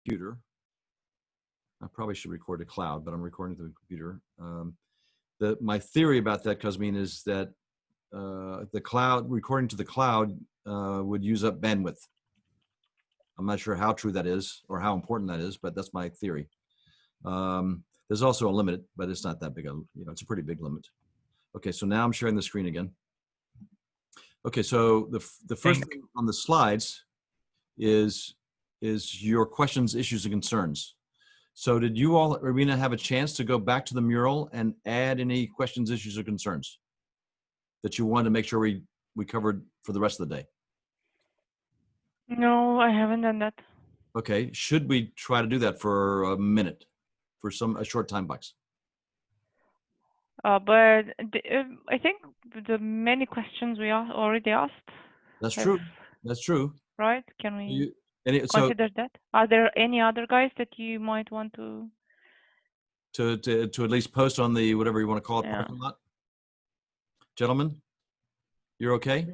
computer. I probably should record to cloud, but I'm recording to the computer. My theory about that, Cosmin, is that the cloud, recording to the cloud would use up bandwidth. I'm not sure how true that is or how important that is, but that's my theory. There's also a limit, but it's not that big. It's a pretty big limit. Okay, so now I'm sharing the screen again. Okay, so the first thing on the slides is your questions, issues, and concerns. So did you all, Irina, have a chance to go back to the mural and add any questions, issues, or concerns that you wanted to make sure we covered for the rest of the day? No, I haven't done that. Okay, should we try to do that for a minute, for a short time box? But I think the many questions we already asked. That's true. That's true. Right? Can we consider that? Are there any other guys that you might want to at least post on the whatever you want to call it, parking lot? Gentlemen, you're okay?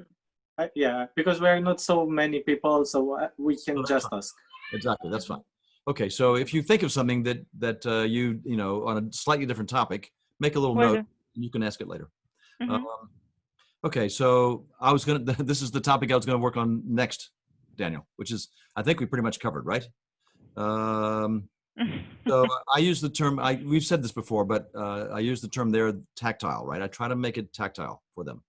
Yeah, because we're not so many people, so we can just ask. Exactly, that's fine. Okay, so if you think of something that you know on a slightly different topic, make a little note. And you can ask it later. Mm-hmm. Okay, so this is the topic I was gonna work on next, Daniel, which is I think we pretty much covered, right? So I use the term, we've said this before, but I use the term there, tactile, right? I try to make it tactile for them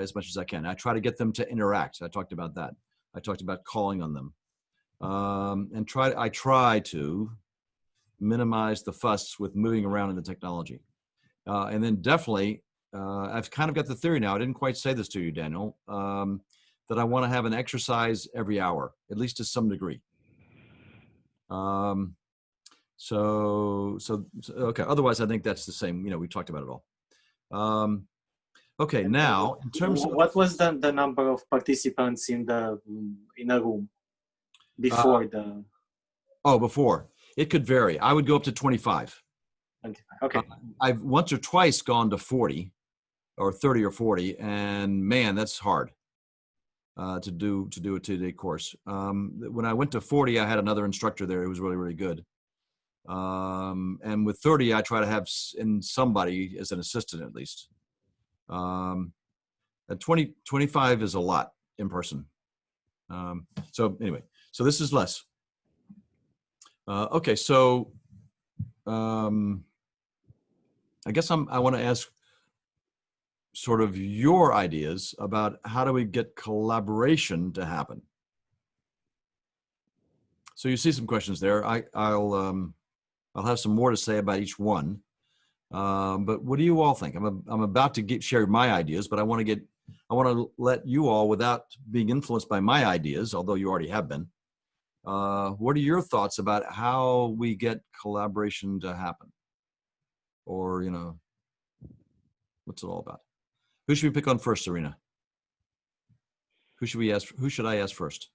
as much as I can. I try to get them to interact. I talked about that. I talked about calling on them. And I try to minimize the fuss with moving around in the technology. And then definitely, I've kind of got the theory now, I didn't quite say this to you, Daniel, that I want to have an exercise every hour, at least to some degree. Okay, otherwise I think that's the same, we talked about it all. Okay, now in terms of what was the number of participants in a room before before it could vary. I would go up to 25. Okay. I've once or twice gone to 40 or 30 or 40, and man, that's hard to do a 2-day course. When I went to 40, I had another instructor there who was really, really good. And with 30, I try to have somebody as an assistant at least. At 25 is a lot in person. So anyway, so this is less. Okay, so I guess I want to ask sort of your ideas about how do we get collaboration to happen. So you see some questions there. I'll have some more to say about each one. But what do you all think? I'm about to share my ideas, but I want to let you all, without being influenced by my ideas, although you already have been, what are your thoughts about how we get collaboration to happen? Or, what's it all about? Who should we pick on first, Serena? Who should I ask first?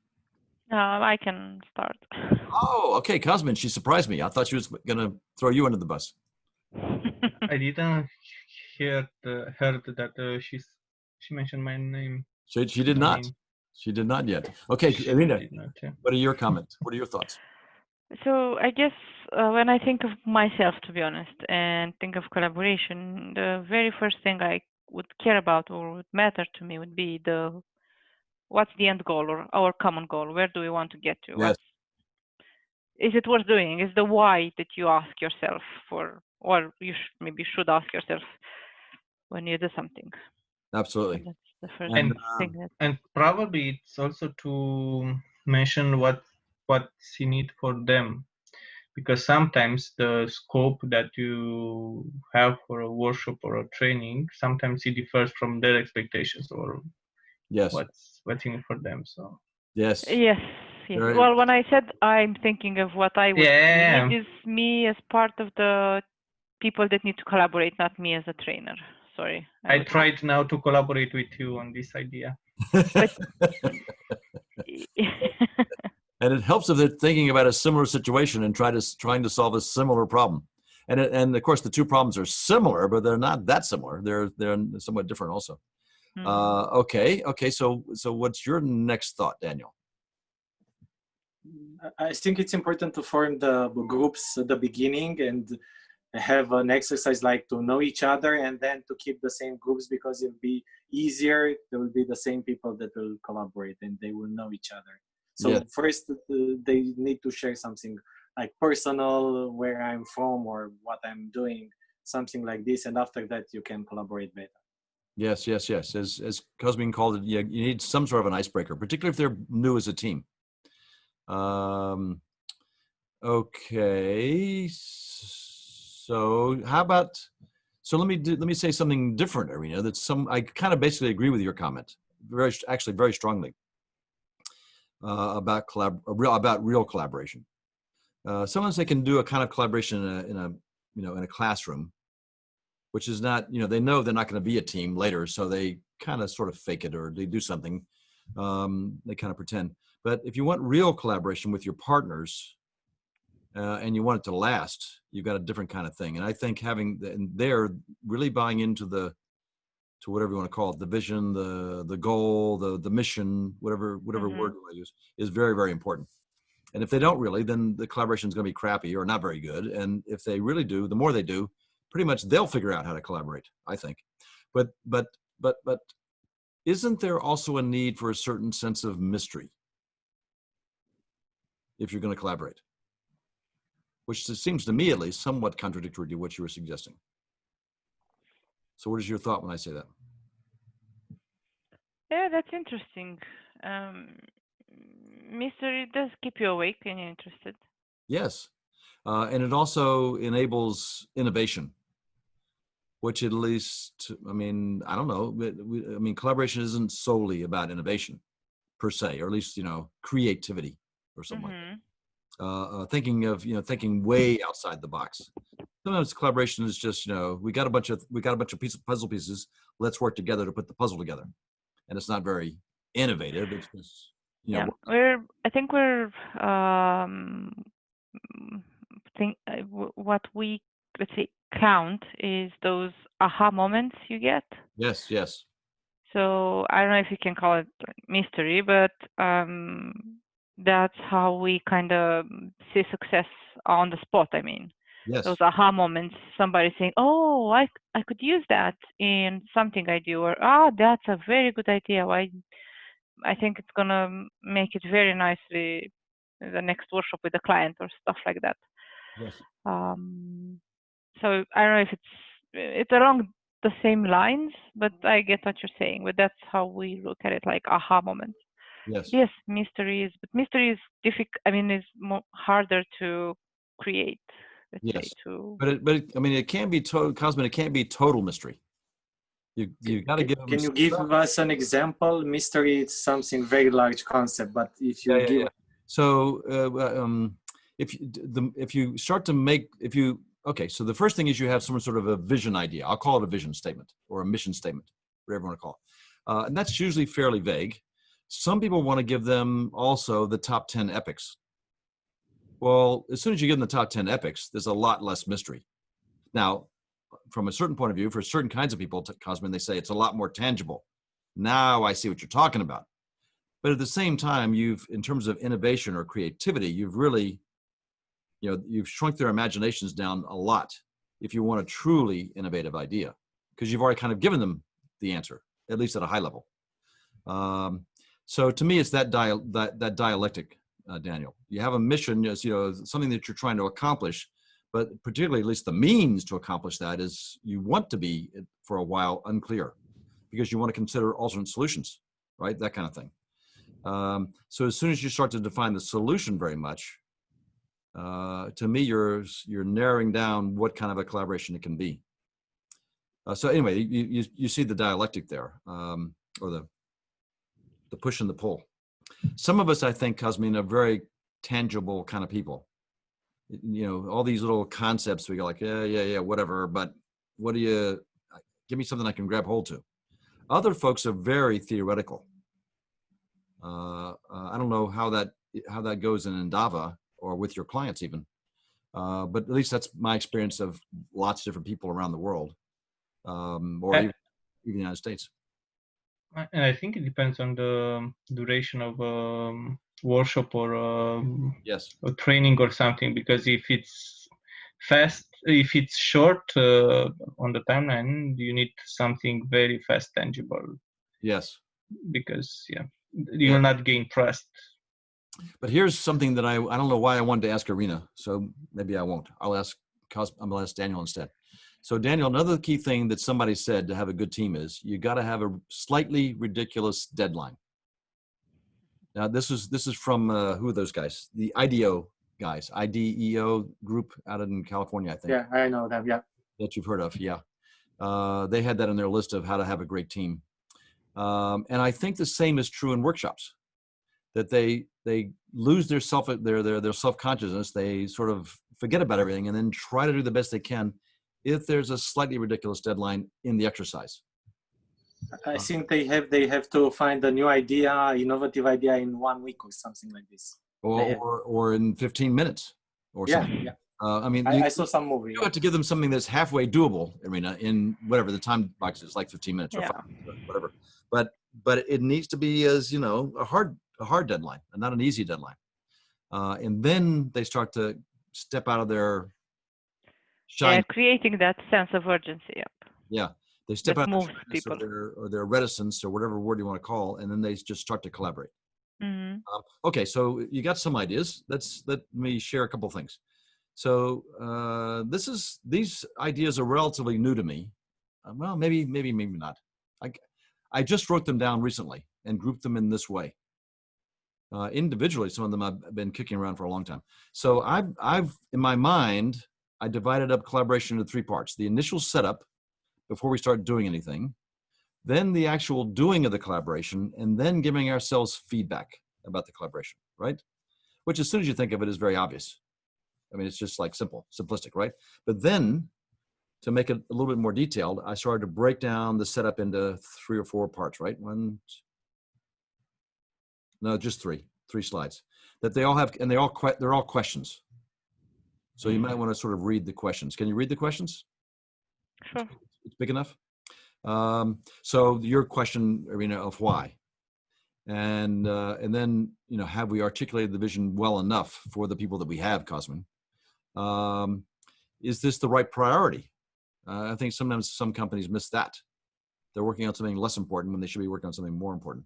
I can start. Oh, okay, Cosmin, she surprised me. I thought she was gonna throw you under the bus. I didn't heard that she mentioned my name. She did not. She did not yet. Okay, Irina, what are your comments? What are your thoughts? So I guess when I think of myself, to be honest, and think of collaboration, the very first thing I would care about or would matter to me would be what's the end goal or our common goal? Where do we want to get to? Yes. Is it worth doing? Is the why that you ask yourself for, or you maybe should ask yourself when you do something. Absolutely. That's the first thing. And probably it's also to mention what's you need for them, because sometimes the scope that you have for a workshop or a training, sometimes it differs from their expectations or what's in it for them. So yes. Well, when I said I'm thinking of what I would need is me as part of the people that need to collaborate, not me as a trainer. Sorry. I tried now to collaborate with you on this idea. And it helps if they're thinking about a similar situation and trying to solve a similar problem. And of course, the two problems are similar, but they're not that similar. They're somewhat different also. Okay. So what's your next thought, Daniel? I think it's important to form the groups at the beginning and have an exercise like to know each other, and then to keep the same groups, because it'll be easier. There will be the same people that will collaborate and they will know each other. So Yeah. first they need to share something like personal, where I'm from or what I'm doing, something like this. And after that you can collaborate better. Yes, yes, yes. As Cosmin called it, you need some sort of an icebreaker, particularly if they're new as a team. Okay. So how about, so let me say something different, Irina. I kind of basically agree with your comment, actually very strongly, about real collaboration. Sometimes they can do a kind of collaboration in a classroom, which is not, they know they're not going to be a team later, so they kind of sort of fake it, or they do something. They kind of pretend. But if you want real collaboration with your partners, and you want it to last, you've got a different kind of thing. And I think they're really buying into to whatever you want to call it, the vision, the goal, the mission, whatever word I use, is very, very important. And if they don't really, then the collaboration is going to be crappy or not very good. And if they really do, the more they do, pretty much they'll figure out how to collaborate, I think. But isn't there also a need for a certain sense of mystery if you're going to collaborate? Which seems to me, at least, somewhat contradictory to what you were suggesting. So what is your thought when I say that? Yeah, that's interesting. Mystery does keep you awake and you're interested. Yes. And it also enables innovation, which at least, I don't know, collaboration isn't solely about innovation per se, or at least, creativity or something like that. Thinking way outside the box. Sometimes collaboration is just, we got a bunch of puzzle pieces. Let's work together to put the puzzle together, and it's not very innovative. It's just, I think we're what we, let's say, count is those aha moments you get. Yes, yes. So I don't know if you can call it mystery, but that's how we kind of see success on the spot. I mean, yes, those aha moments, somebody saying, oh, I could use that in something I do, or, oh, that's a very good idea. I think it's going to make it very nicely in the next workshop with the client or stuff like that. yes. So I don't know if it's along the same lines, but I get what you're saying. But that's how we look at it, like aha moments. Yes. Yes, mystery is difficult. Is harder to create. Let's Yes. say to. But it can be total, Cosmin. It can't be total mystery. You got to give them. Can you give us an example? Mystery is something very large concept, but if you give. Yeah. So if you start to make so the first thing is you have some sort of a vision idea. I'll call it a vision statement or a mission statement, whatever you want to call it. And that's usually fairly vague. Some people want to give them also the top 10 epics. Well, as soon as you give them the top 10 epics, there's a lot less mystery. Now, from a certain point of view, for certain kinds of people, Cosmin, they say it's a lot more tangible. Now I see what you're talking about. But at the same time, in terms of innovation or creativity, you've really, you've shrunk their imaginations down a lot if you want a truly innovative idea, because you've already kind of given them the answer, at least at a high level. So to me, it's that dialectic, Daniel. You have a mission, something that you're trying to accomplish, but particularly at least the means to accomplish that is you want to be, for a while, unclear, because you want to consider alternate solutions, right? That kind of thing. So as soon as you start to define the solution very much, to me, you're narrowing down what kind of a collaboration it can be. So anyway, you see the dialectic there, or the push and the pull. Some of us, I think, Cosmin, are very tangible kind of people. All these little concepts, we go like, yeah, whatever, but give me something I can grab hold to. Other folks are very theoretical. I don't know how that goes in Endava or with your clients even, but at least that's my experience of lots of different people around the world, or even the United States. And I think it depends on the duration of workshop or Yes. or training or something. Because if it's fast, if it's short on the timeline, you need something very fast, tangible. Yes. Because you Yeah. will not gain trust. But here's something that I don't know why I wanted to ask Irina, so maybe I won't. I'm gonna ask Daniel instead. So Daniel, another key thing that somebody said to have a good team is you got to have a slightly ridiculous deadline. Now this is from who are those guys? The IDEO guys, IDEO group out in California, I think. Yeah, I know them. Yeah. That you've heard of, yeah. They had that in their list of how to have a great team, and I think the same is true in workshops. That they lose their self-consciousness. They sort of forget about everything and then try to do the best they can if there's a slightly ridiculous deadline in the exercise. I think they have to find a new idea, innovative idea in 1 week or something like this. Or in 15 minutes or something. Yeah. I mean, I saw some movie. you have to give them something that's halfway doable, Irina, in whatever the time box is, like 15 minutes or Yeah. 5 minutes or whatever. But it needs to be, as you know, a hard deadline and not an easy deadline. And then they start to step out of their shine. Yeah, creating that sense of urgency. Yep. Yeah, they step That out of moves their shyness people. or their reticence or whatever word you want to call, and then they just start to collaborate. Hmm. Okay, so you got some ideas. Let me share a couple of things. So these ideas are relatively new to me. Well, maybe not. I just wrote them down recently and grouped them in this way. Individually, some of them I've been kicking around for a long time. So I've in my mind, I divided up collaboration into 3 parts: the initial setup before we start doing anything, then the actual doing of the collaboration, and then giving ourselves feedback about the collaboration, right? Which, as soon as you think of it, is very obvious. I mean, it's just like simplistic, right? But then, to make it a little bit more detailed, I started to break down the setup into 3 or 4 parts, right? Just 3 slides that they all have, and they're all questions. So you might want to sort of read the questions. Can you read the questions? Sure. It's big enough. So your question, Irina, of why, and then have we articulated the vision well enough for the people that we have, Cosmin? Is this the right priority? I think sometimes some companies miss that. They're working on something less important when they should be working on something more important.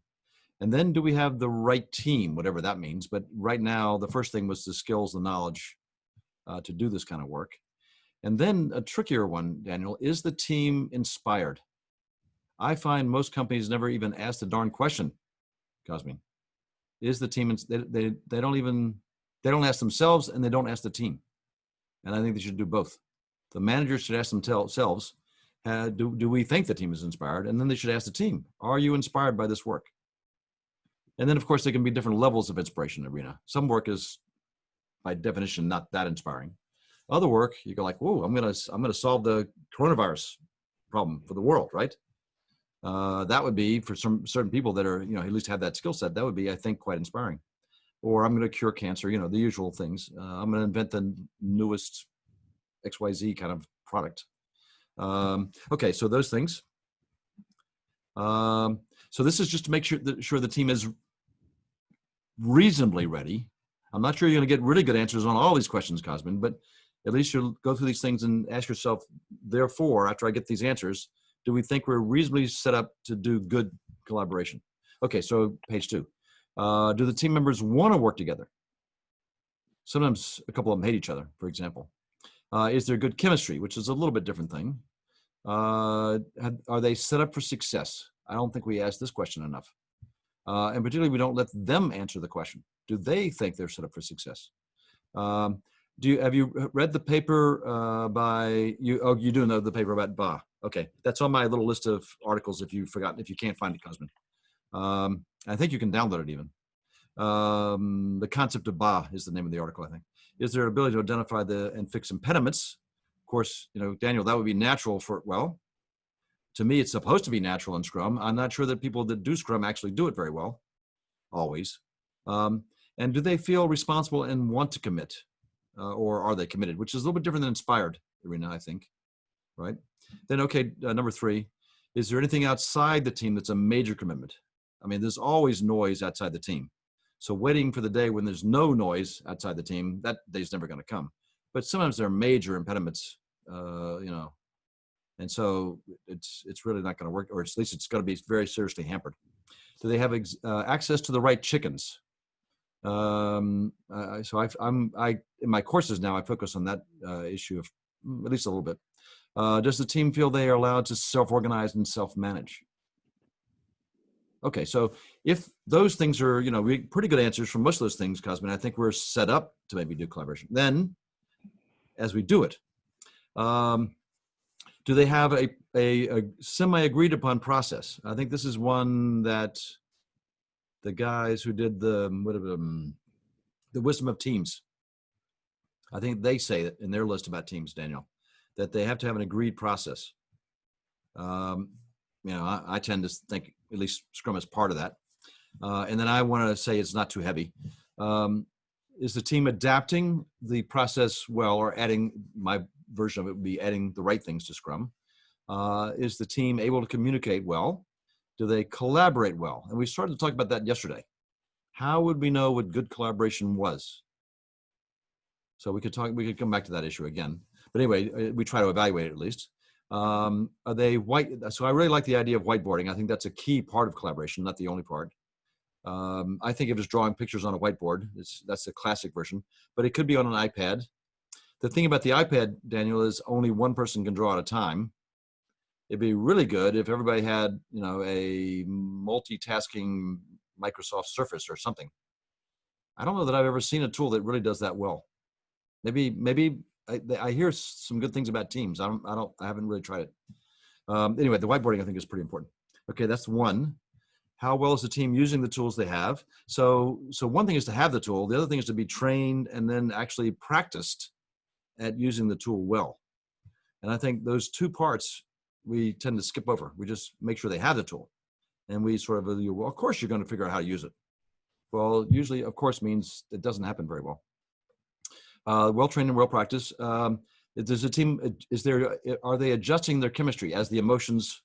And then do we have the right team, whatever that means? But right now, the first thing was the skills, the knowledge to do this kind of work. And then a trickier one, Daniel, is the team inspired? I find most companies never even ask the darn question, Cosmin. Is the team, they don't ask themselves and they don't ask the team. And I think they should do both. The managers should ask themselves, do we think the team is inspired? And then they should ask the team, are you inspired by this work? And then, of course, there can be different levels of inspiration, Irina. Some work is, by definition, not that inspiring. Other work, you go like, whoa, I'm gonna solve the coronavirus problem for the world, right? That would be, for some certain people that are, at least have that skill set, that would be, I think, quite inspiring. Or I'm going to cure cancer, the usual things. I'm going to invent the newest XYZ kind of product. Okay, so those things. So this is just to make sure the team is reasonably ready. I'm not sure you're going to get really good answers on all these questions, Cosmin, but at least you'll go through these things and ask yourself, therefore, after I get these answers, do we think we're reasonably set up to do good collaboration? Okay, so page 2. Do the team members want to work together? Sometimes a couple of them hate each other, for example. Is there good chemistry, which is a little bit different thing? Are they set up for success? I don't think we ask this question enough. And particularly, we don't let them answer the question. Do they think they're set up for success? Have you read the paper by you? Oh, you do know the paper about Ba. Okay, that's on my little list of articles. If you've forgotten, if you can't find it, Cosmin, I think you can download it even. The concept of Ba is the name of the article. I think is their ability to identify and fix impediments. Of course, Daniel, that would be natural to me, it's supposed to be natural in Scrum. I'm not sure that people that do Scrum actually do it very well, always. And do they feel responsible and want to commit? Or are they committed? Which is a little bit different than inspired, Irina, I think, right? Then, okay, number 3, is there anything outside the team that's a major commitment? I mean, there's always noise outside the team. So waiting for the day when there's no noise outside the team, that day's never going to come. But sometimes there are major impediments, you know, and so it's really not going to work, or at least it's going to be very seriously hampered. Do they have access to the right chickens? So in my courses now, I focus on that issue of at least a little bit. Does the team feel they are allowed to self-organize and self-manage? Okay, so if those things are, you know, pretty good answers for most of those things, Cosmin, I think we're set up to maybe do collaboration. Then, as we do it, do they have a semi-agreed upon process? I think this is one that the guys who did the wisdom of teams, I think they say that in their list about teams, Daniel, that they have to have an agreed process. You know, I tend to think at least Scrum is part of that. And then I want to say it's not too heavy. Is the team adapting the process well, or adding, my version of it would be adding the right things to Scrum? Is the team able to communicate well? Do they collaborate well? And we started to talk about that yesterday. How would we know what good collaboration was? So we could come back to that issue again. But anyway, we try to evaluate it at least. Are they white? So I really like the idea of whiteboarding. I think that's a key part of collaboration, not the only part. I think of just drawing pictures on a whiteboard. That's the classic version, but it could be on an iPad. The thing about the iPad, Daniel, is only one person can draw at a time. It'd be really good if everybody had, you know, a multitasking Microsoft Surface or something. I don't know that I've ever seen a tool that really does that well. Maybe I hear some good things about Teams. I haven't really tried it. Anyway, the whiteboarding I think is pretty important. Okay, that's one. How well is the team using the tools they have? So one thing is to have the tool. The other thing is to be trained and then actually practiced at using the tool well. And I think those two parts we tend to skip over. We just make sure they have the tool. And we sort of, well, of course you're going to figure out how to use it. Well, usually, of course, means it doesn't happen very well. Well-trained and well-practiced. Does the team, are they adjusting their chemistry as the emotions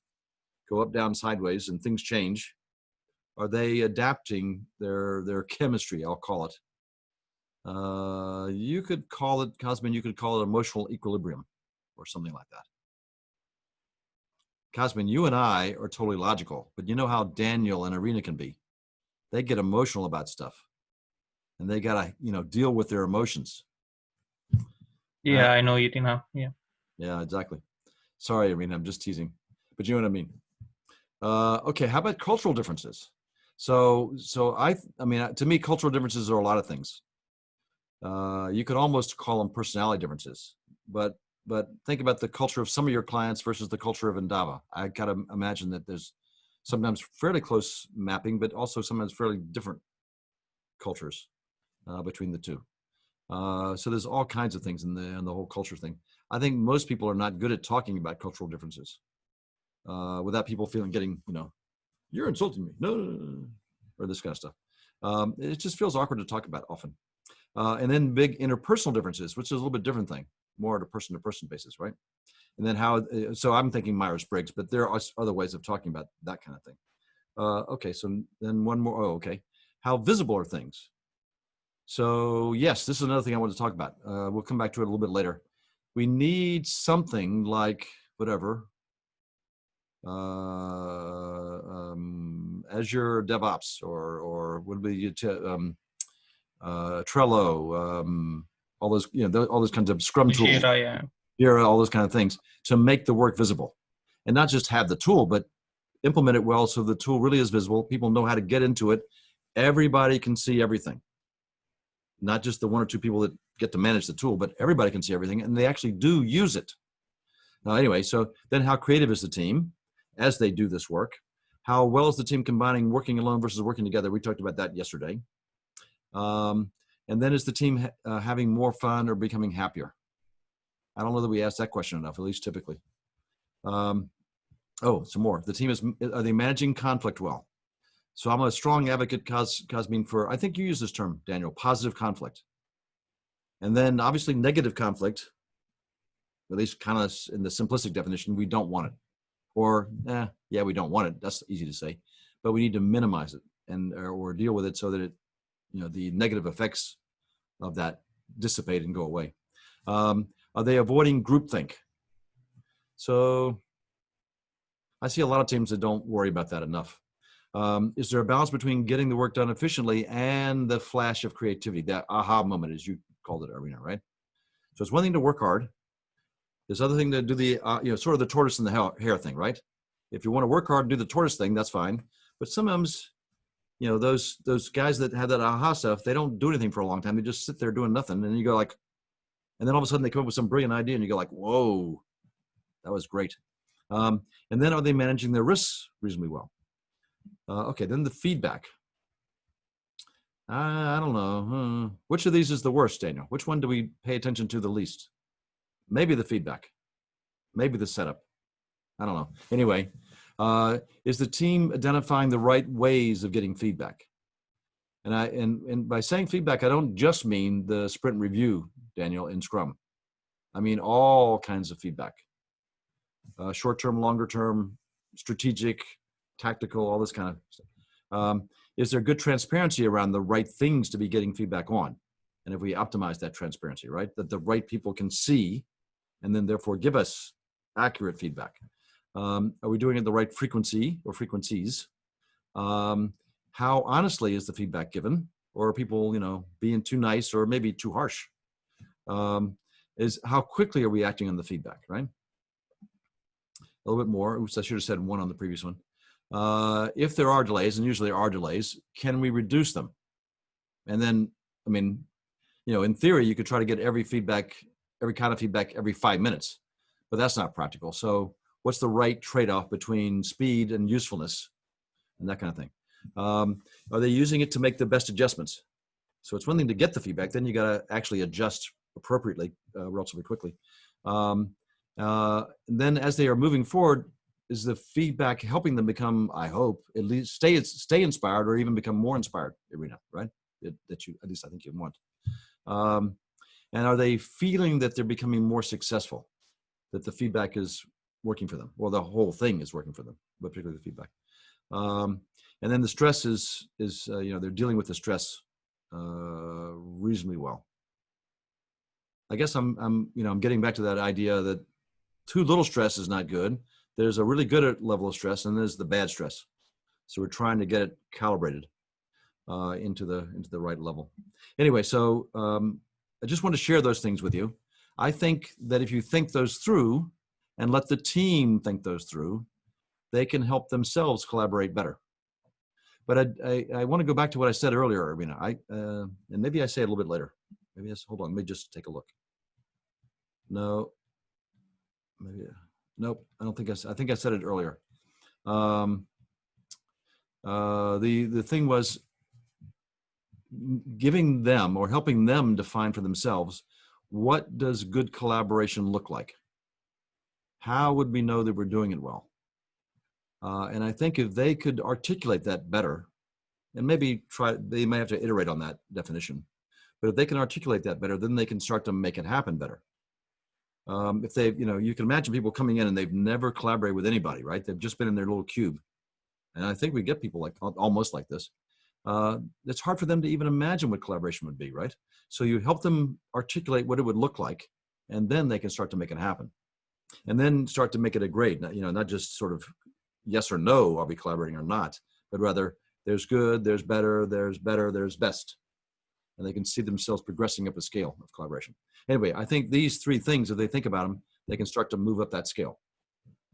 go up, down, sideways, and things change? Are they adapting their chemistry, I'll call it? You could call it, Cosmin, you could call it emotional equilibrium or something like that. Cosmin, you and I are totally logical, but you know how Daniel and Irina can be. They get emotional about stuff, and they gotta, you know, deal with their emotions. Yeah, I know Irina. Yeah. Yeah, exactly. Sorry, Irina, I'm just teasing, but you know what I mean. Okay, how about cultural differences? So I mean, to me, cultural differences are a lot of things. You could almost call them personality differences, but think about the culture of some of your clients versus the culture of Endava. I gotta imagine that there's sometimes fairly close mapping, but also sometimes fairly different cultures between the two. So there's all kinds of things in the whole culture thing. I think most people are not good at talking about cultural differences without people getting, you know, you're insulting me, no, or this kind of stuff. It just feels awkward to talk about often. And then big interpersonal differences, which is a little bit different thing, more at a person-to-person basis, right? And then how, so I'm thinking Myers-Briggs, but there are other ways of talking about that kind of thing. Okay, so then one more, okay. How visible are things? So yes, this is another thing I want to talk about. We'll come back to it a little bit later. We need something like, whatever, Azure DevOps or would be Trello, all those, you know, all those kinds of Scrum tools. Jira, all those kind of things to make the work visible, and not just have the tool, but implement it well so the tool really is visible. People know how to get into it. Everybody can see everything, not just the one or two people that get to manage the tool, but everybody can see everything, and they actually do use it. Now, anyway, so then how creative is the team as they do this work? How well is the team combining working alone versus working together? We talked about that yesterday. And then is the team having more fun or becoming happier? I don't know that we ask that question enough, at least typically. Oh, some more. The team are they managing conflict well? So I'm a strong advocate, Cosmin, for, I think you use this term, Daniel, positive conflict. And then obviously negative conflict, at least kind of in the simplistic definition, we don't want it. or yeah, we don't want it. That's easy to say, but we need to minimize it and or deal with it so that it, the negative effects of that dissipate and go away. Are they avoiding groupthink? So I see a lot of teams that don't worry about that enough. Is there a balance between getting the work done efficiently and the flash of creativity, that aha moment, as you called it, Irina, right? So it's one thing to work hard. There's other thing to do the, sort of the tortoise and the hare thing, right? If you want to work hard and do the tortoise thing, that's fine. But sometimes, those guys that have that aha stuff, they don't do anything for a long time. They just sit there doing nothing. And you go like, and then all of a sudden they come up with some brilliant idea and you go like, whoa, that was great. And then are they managing their risks reasonably well? Okay, then the feedback. I don't know. Which of these is the worst, Daniel? Which one do we pay attention to the least? Maybe the feedback. Maybe the setup. I don't know. Anyway, is the team identifying the right ways of getting feedback? And by saying feedback, I don't just mean the sprint review, Daniel, in Scrum. I mean all kinds of feedback. Short-term, longer-term, strategic, tactical, all this kind of stuff. Is there good transparency around the right things to be getting feedback on? And if we optimize that transparency, right, that the right people can see and then therefore give us accurate feedback. Are we doing it at the right frequency or frequencies? How honestly is the feedback given? Or are people, being too nice or maybe too harsh? Is how quickly are we acting on the feedback, right? A little bit more. Oops, I should have said one on the previous one. If there are delays, and usually there are delays, can we reduce them? And then, in theory, you could try to get every kind of feedback every 5 minutes, but that's not practical. So what's the right trade-off between speed and usefulness and that kind of thing? Are they using it to make the best adjustments? So it's one thing to get the feedback, then you got to actually adjust appropriately, relatively quickly. Then as they are moving forward, is the feedback helping them become, I hope, at least stay inspired or even become more inspired, Irina, right? That you, at least I think you want. And are they feeling that they're becoming more successful, that the feedback is working for them, or the whole thing is working for them, but particularly the feedback? And then the stress is they're dealing with the stress reasonably well. I guess I'm getting back to that idea that too little stress is not good. There's a really good level of stress, and there's the bad stress. So we're trying to get it calibrated into the right level. Anyway, so I just want to share those things with you. I think that if you think those through and let the team think those through, they can help themselves collaborate better. But I want to go back to what I said earlier, Irina. And maybe I say it a little bit later. Hold on, let me just take a look. No, maybe, nope, I don't think I think I said it earlier. The thing was giving them or helping them define for themselves, what does good collaboration look like? How would we know that we're doing it well? And I think if they could articulate that better, and maybe they might have to iterate on that definition, but if they can articulate that better, then they can start to make it happen better. If they, you can imagine people coming in and they've never collaborated with anybody, right? They've just been in their little cube. And I think we get people like almost like this. It's hard for them to even imagine what collaboration would be, right? So you help them articulate what it would look like, and then they can start to make it happen. And then start to make it a grade, not just sort of yes or no, are we collaborating or not, but rather there's good, there's better, there's best. And they can see themselves progressing up a scale of collaboration. Anyway, I think these three things, if they think about them, they can start to move up that scale.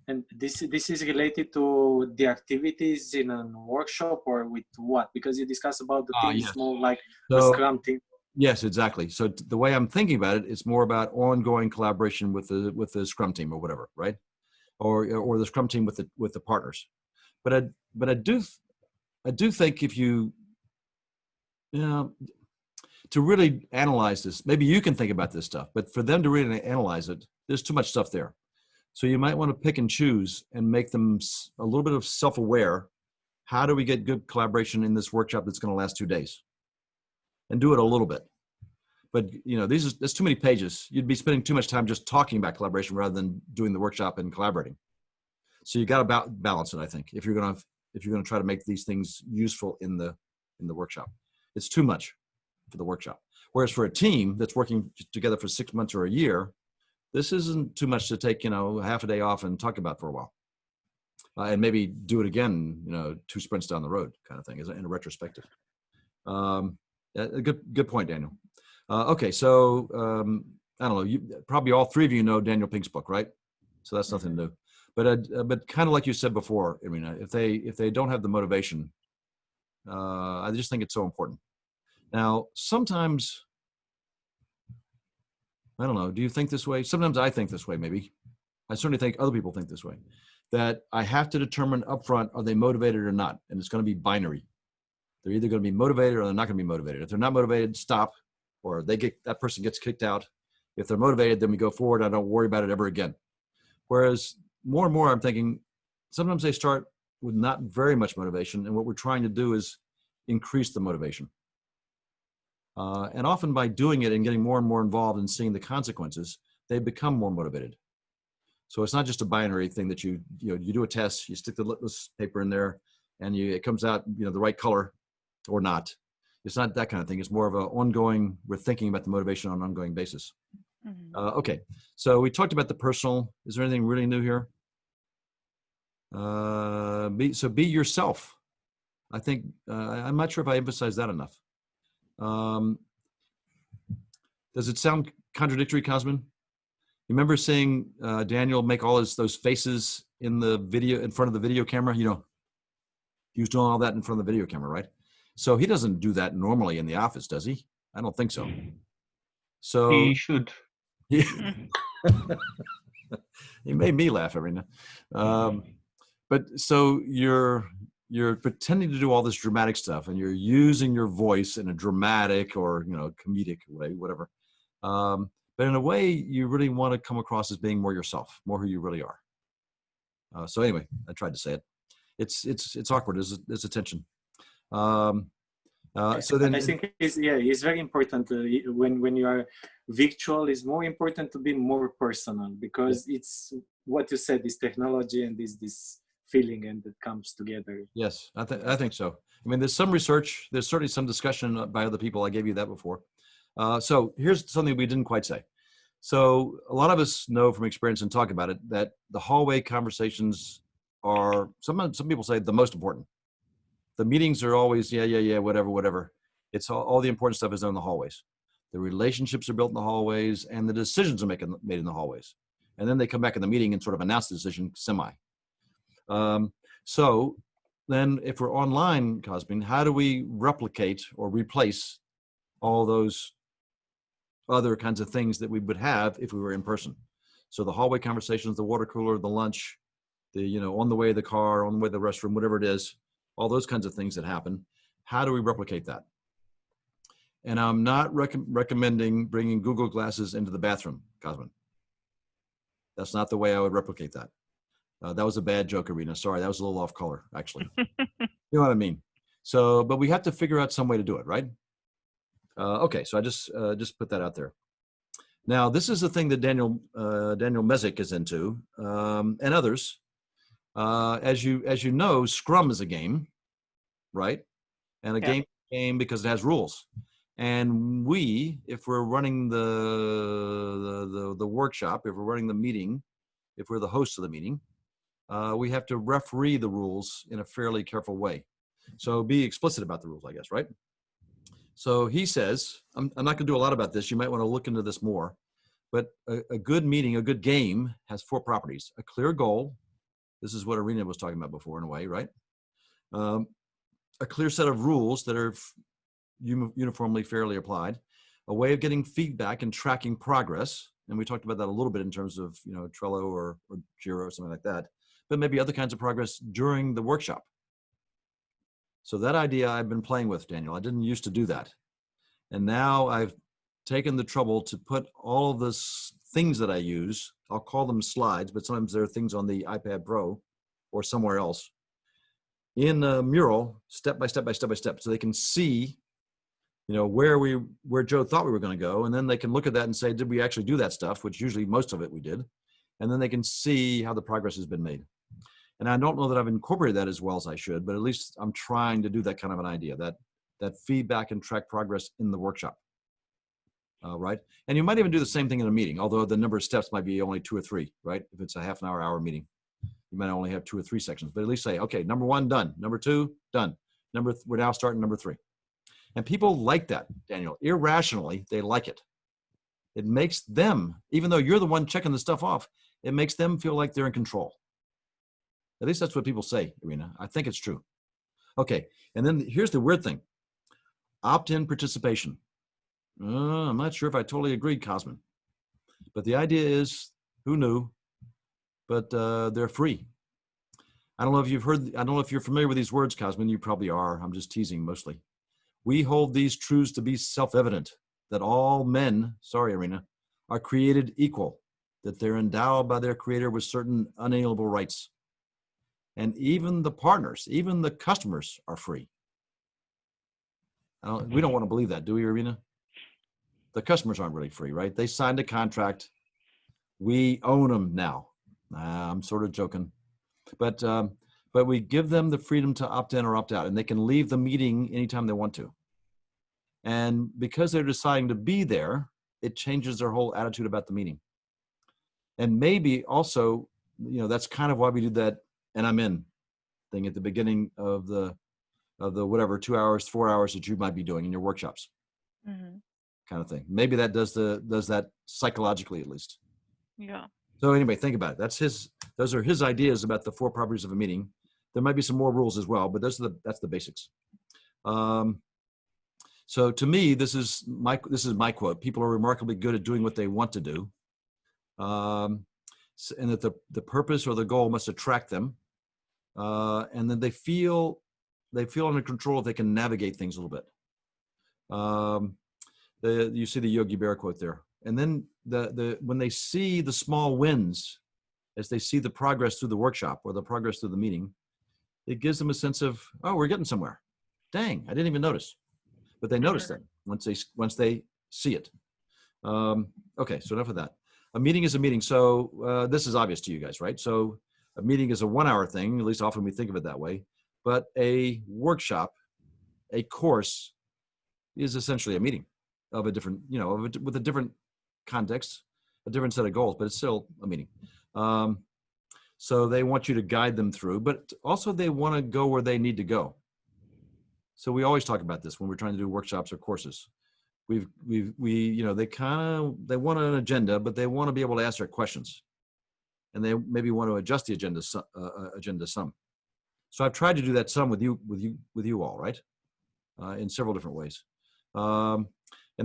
And this is related to the activities in a workshop, or with what? Because you discussed about the teams, yes. more like the Scrum team. Yes, exactly. So the way I'm thinking about it, it's more about ongoing collaboration with the Scrum team or whatever, right? Or the Scrum team with the partners. But I do think if you to really analyze this, maybe you can think about this stuff, but for them to really analyze it, there's too much stuff there. So you might want to pick and choose and make them a little bit of self-aware. How do we get good collaboration in this workshop that's going to last 2 days? And do it a little bit. But that's too many pages. You'd be spending too much time just talking about collaboration rather than doing the workshop and collaborating. So you got to balance it, I think, if you're going to try to make these things useful in the workshop. It's too much for the workshop. Whereas for a team that's working together for 6 months or a year, this isn't too much to take, half a day off and talk about for a while. And maybe do it again, 2 sprints down the road kind of thing, in a retrospective. A good point, Daniel. Okay, so I don't know. Probably all 3 of you know Daniel Pink's book, right? So that's nothing new. But kind of like you said before, Irina, if they don't have the motivation, I just think it's so important. Now, sometimes, I don't know. Do you think this way? Sometimes I think this way. Maybe I certainly think other people think this way. That I have to determine upfront, are they motivated or not? And it's going to be binary. They're either going to be motivated or they're not going to be motivated. If they're not motivated, stop, or that person gets kicked out. If they're motivated, then we go forward. I don't worry about it ever again. Whereas more and more, I'm thinking sometimes they start with not very much motivation, and what we're trying to do is increase the motivation. And often by doing it and getting more and more involved and seeing the consequences, they become more motivated. So it's not just a binary thing that you do a test, you stick the litmus paper in there, and it comes out the right color or not. It's not that kind of thing. It's more of an ongoing. We're thinking about the motivation on an ongoing basis. Mhm. Okay, so we talked about the personal. Is there anything really new here? Be yourself. I think I'm not sure if I emphasize that enough. Does it sound contradictory, Cosmin? You remember seeing Daniel make all those faces in the video, in front of the video camera? He was doing all that in front of the video camera, right? So he doesn't do that normally in the office, does he? I don't think so. So He should. he made me laugh every now. But so you're pretending to do all this dramatic stuff, and you're using your voice in a dramatic or comedic way, whatever. But in a way, you really want to come across as being more yourself, more who you really are. So anyway, I tried to say it. It's awkward. There's a tension. So then I think it's very important when you are virtual. It's more important to be more personal, because it's what you said, this technology and this feeling, and it comes together. Yes, I think so. I mean, there's some research. There's certainly some discussion by other people. I gave you that before. So here's something we didn't quite say. So a lot of us know from experience and talk about it that the hallway conversations are, some people say, the most important. The meetings are always, whatever. It's all the important stuff is done in the hallways. The relationships are built in the hallways, and the decisions are made in the hallways. And then they come back in the meeting and sort of announce the decision semi. So then if we're online, Cosmin, how do we replicate or replace all those other kinds of things that we would have if we were in person? So the hallway conversations, the water cooler, the lunch, the, on the way to the car, on the way to the restroom, whatever it is, all those kinds of things that happen. How do we replicate that? And I'm not recommending bringing Google Glasses into the bathroom, Cosmin. That's not the way I would replicate that. That was a bad joke, Irina. Sorry, that was a little off color, actually. You know what I mean? So, but we have to figure out some way to do it, right? Okay, so I just put that out there. Now, this is the thing that Daniel Mezek is into, and others. As you know, Scrum is a game, right? And a game because it has rules. And we, if we're running the workshop, if we're running the meeting, if we're the host of the meeting, we have to referee the rules in a fairly careful way. So be explicit about the rules, I guess, right? So he says, I'm not going to do a lot about this. You might want to look into this more. But a good meeting, a good game has 4 properties. A clear goal. This is what Irina was talking about before in a way, right? A clear set of rules that are uniformly fairly applied. A way of getting feedback and tracking progress. And we talked about that a little bit in terms of, Trello or Jira or something like that. But maybe other kinds of progress during the workshop. So that idea I've been playing with, Daniel. I didn't used to do that. And now I've taken the trouble to put all of the things that I use, I'll call them slides, but sometimes there are things on the iPad Pro or somewhere else, in a mural, step by step by step by step, so they can see, where Joe thought we were going to go, and then they can look at that and say, did we actually do that stuff? Which usually most of it we did, and then they can see how the progress has been made. And I don't know that I've incorporated that as well as I should, but at least I'm trying to do that kind of an idea, that feedback and track progress in the workshop. Right? And you might even do the same thing in a meeting, although the number of steps might be only 2 or 3, right? If it's a half an hour meeting, you might only have 2 or 3 sections, but at least say, okay, number 1, done. Number 2, done. We're now starting number 3. And people like that, Daniel. Irrationally, they like it. It makes them, even though you're the one checking the stuff off, it makes them feel like they're in control. At least that's what people say, Irina. I think it's true. Okay, and then here's the weird thing. Opt-in participation. I'm not sure if I totally agreed, Cosmin. But the idea is, who knew? But they're free. I don't know if you're familiar with these words, Cosmin. You probably are. I'm just teasing mostly. We hold these truths to be self-evident, that all men, sorry, Irina, are created equal, that they're endowed by their creator with certain unalienable rights. And even the partners, even the customers are free. We don't want to believe that, do we, Irina? The customers aren't really free, right? They signed a contract. We own them now. I'm sort of joking. But we give them the freedom to opt in or opt out, and they can leave the meeting anytime they want to. And because they're deciding to be there, it changes their whole attitude about the meeting. And maybe also, that's kind of why we do that "and I'm in" thing at the beginning of the whatever 2 hours, 4 hours that you might be doing in your workshops, kind of thing. Maybe that does that psychologically, at least. Yeah. So anyway, think about it. Those are his ideas about the 4 properties of a meeting. There might be some more rules as well, but that's the basics. So to me, this is my quote. People are remarkably good at doing what they want to do, and that the purpose or the goal must attract them, and then they feel under control if they can navigate things a little bit. You see the Yogi Bear quote there, and then when they see the small wins, as they see the progress through the workshop or the progress through the meeting, it gives them a sense of, oh, we're getting somewhere. Dang, I didn't even notice. But they notice that once they see it. Okay, so enough of that. A meeting is a meeting. So this is obvious to you guys, right? So a meeting is a 1-hour thing, at least often we think of it that way. But a workshop, a course, is essentially a meeting of a different, with a different context, a different set of goals, but it's still a meeting. So they want you to guide them through, but also they want to go where they need to go. So we always talk about this when we're trying to do workshops or courses. They want an agenda, but they want to be able to ask their questions, and they maybe want to adjust the agenda some. So I've tried to do that some with you all, right? In several different ways. And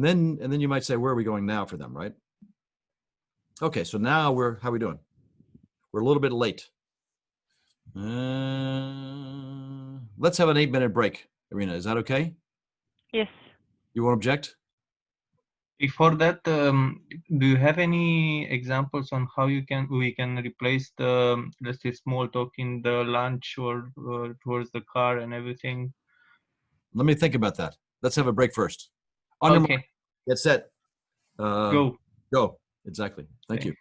then you might say, where are we going now for them, right? Okay, so now how are we doing? We're a little bit late. Let's have an 8-minute break. Irina, is that okay? Yes. You won't object? Before that, do you have any examples on how we can replace the, let's say, small talk in the lunch or towards the car and everything? Let me think about that. Let's have a break first. On your Okay, mark, get set. go. Go. Exactly. Thank you.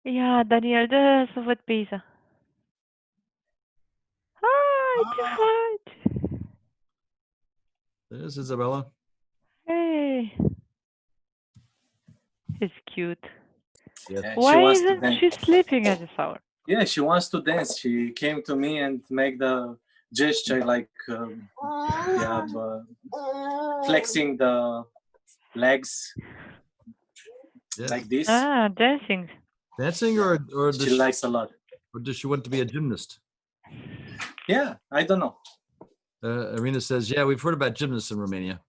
Ja, Daniel, das ist so wat bezig. Hi, te goed. There's Isabella. Hey. He's cute. Yes. She Why wants to isn't dance. she sleeping at this hour? Yeah, she wants to dance. She came to me and make the gesture like flexing the legs Yes. like this. Ah, dancing. Dancing or She likes a lot. or does she want to be a gymnast? Yeah, I don't know. Irina says, yeah, we've heard about gymnasts in Romania.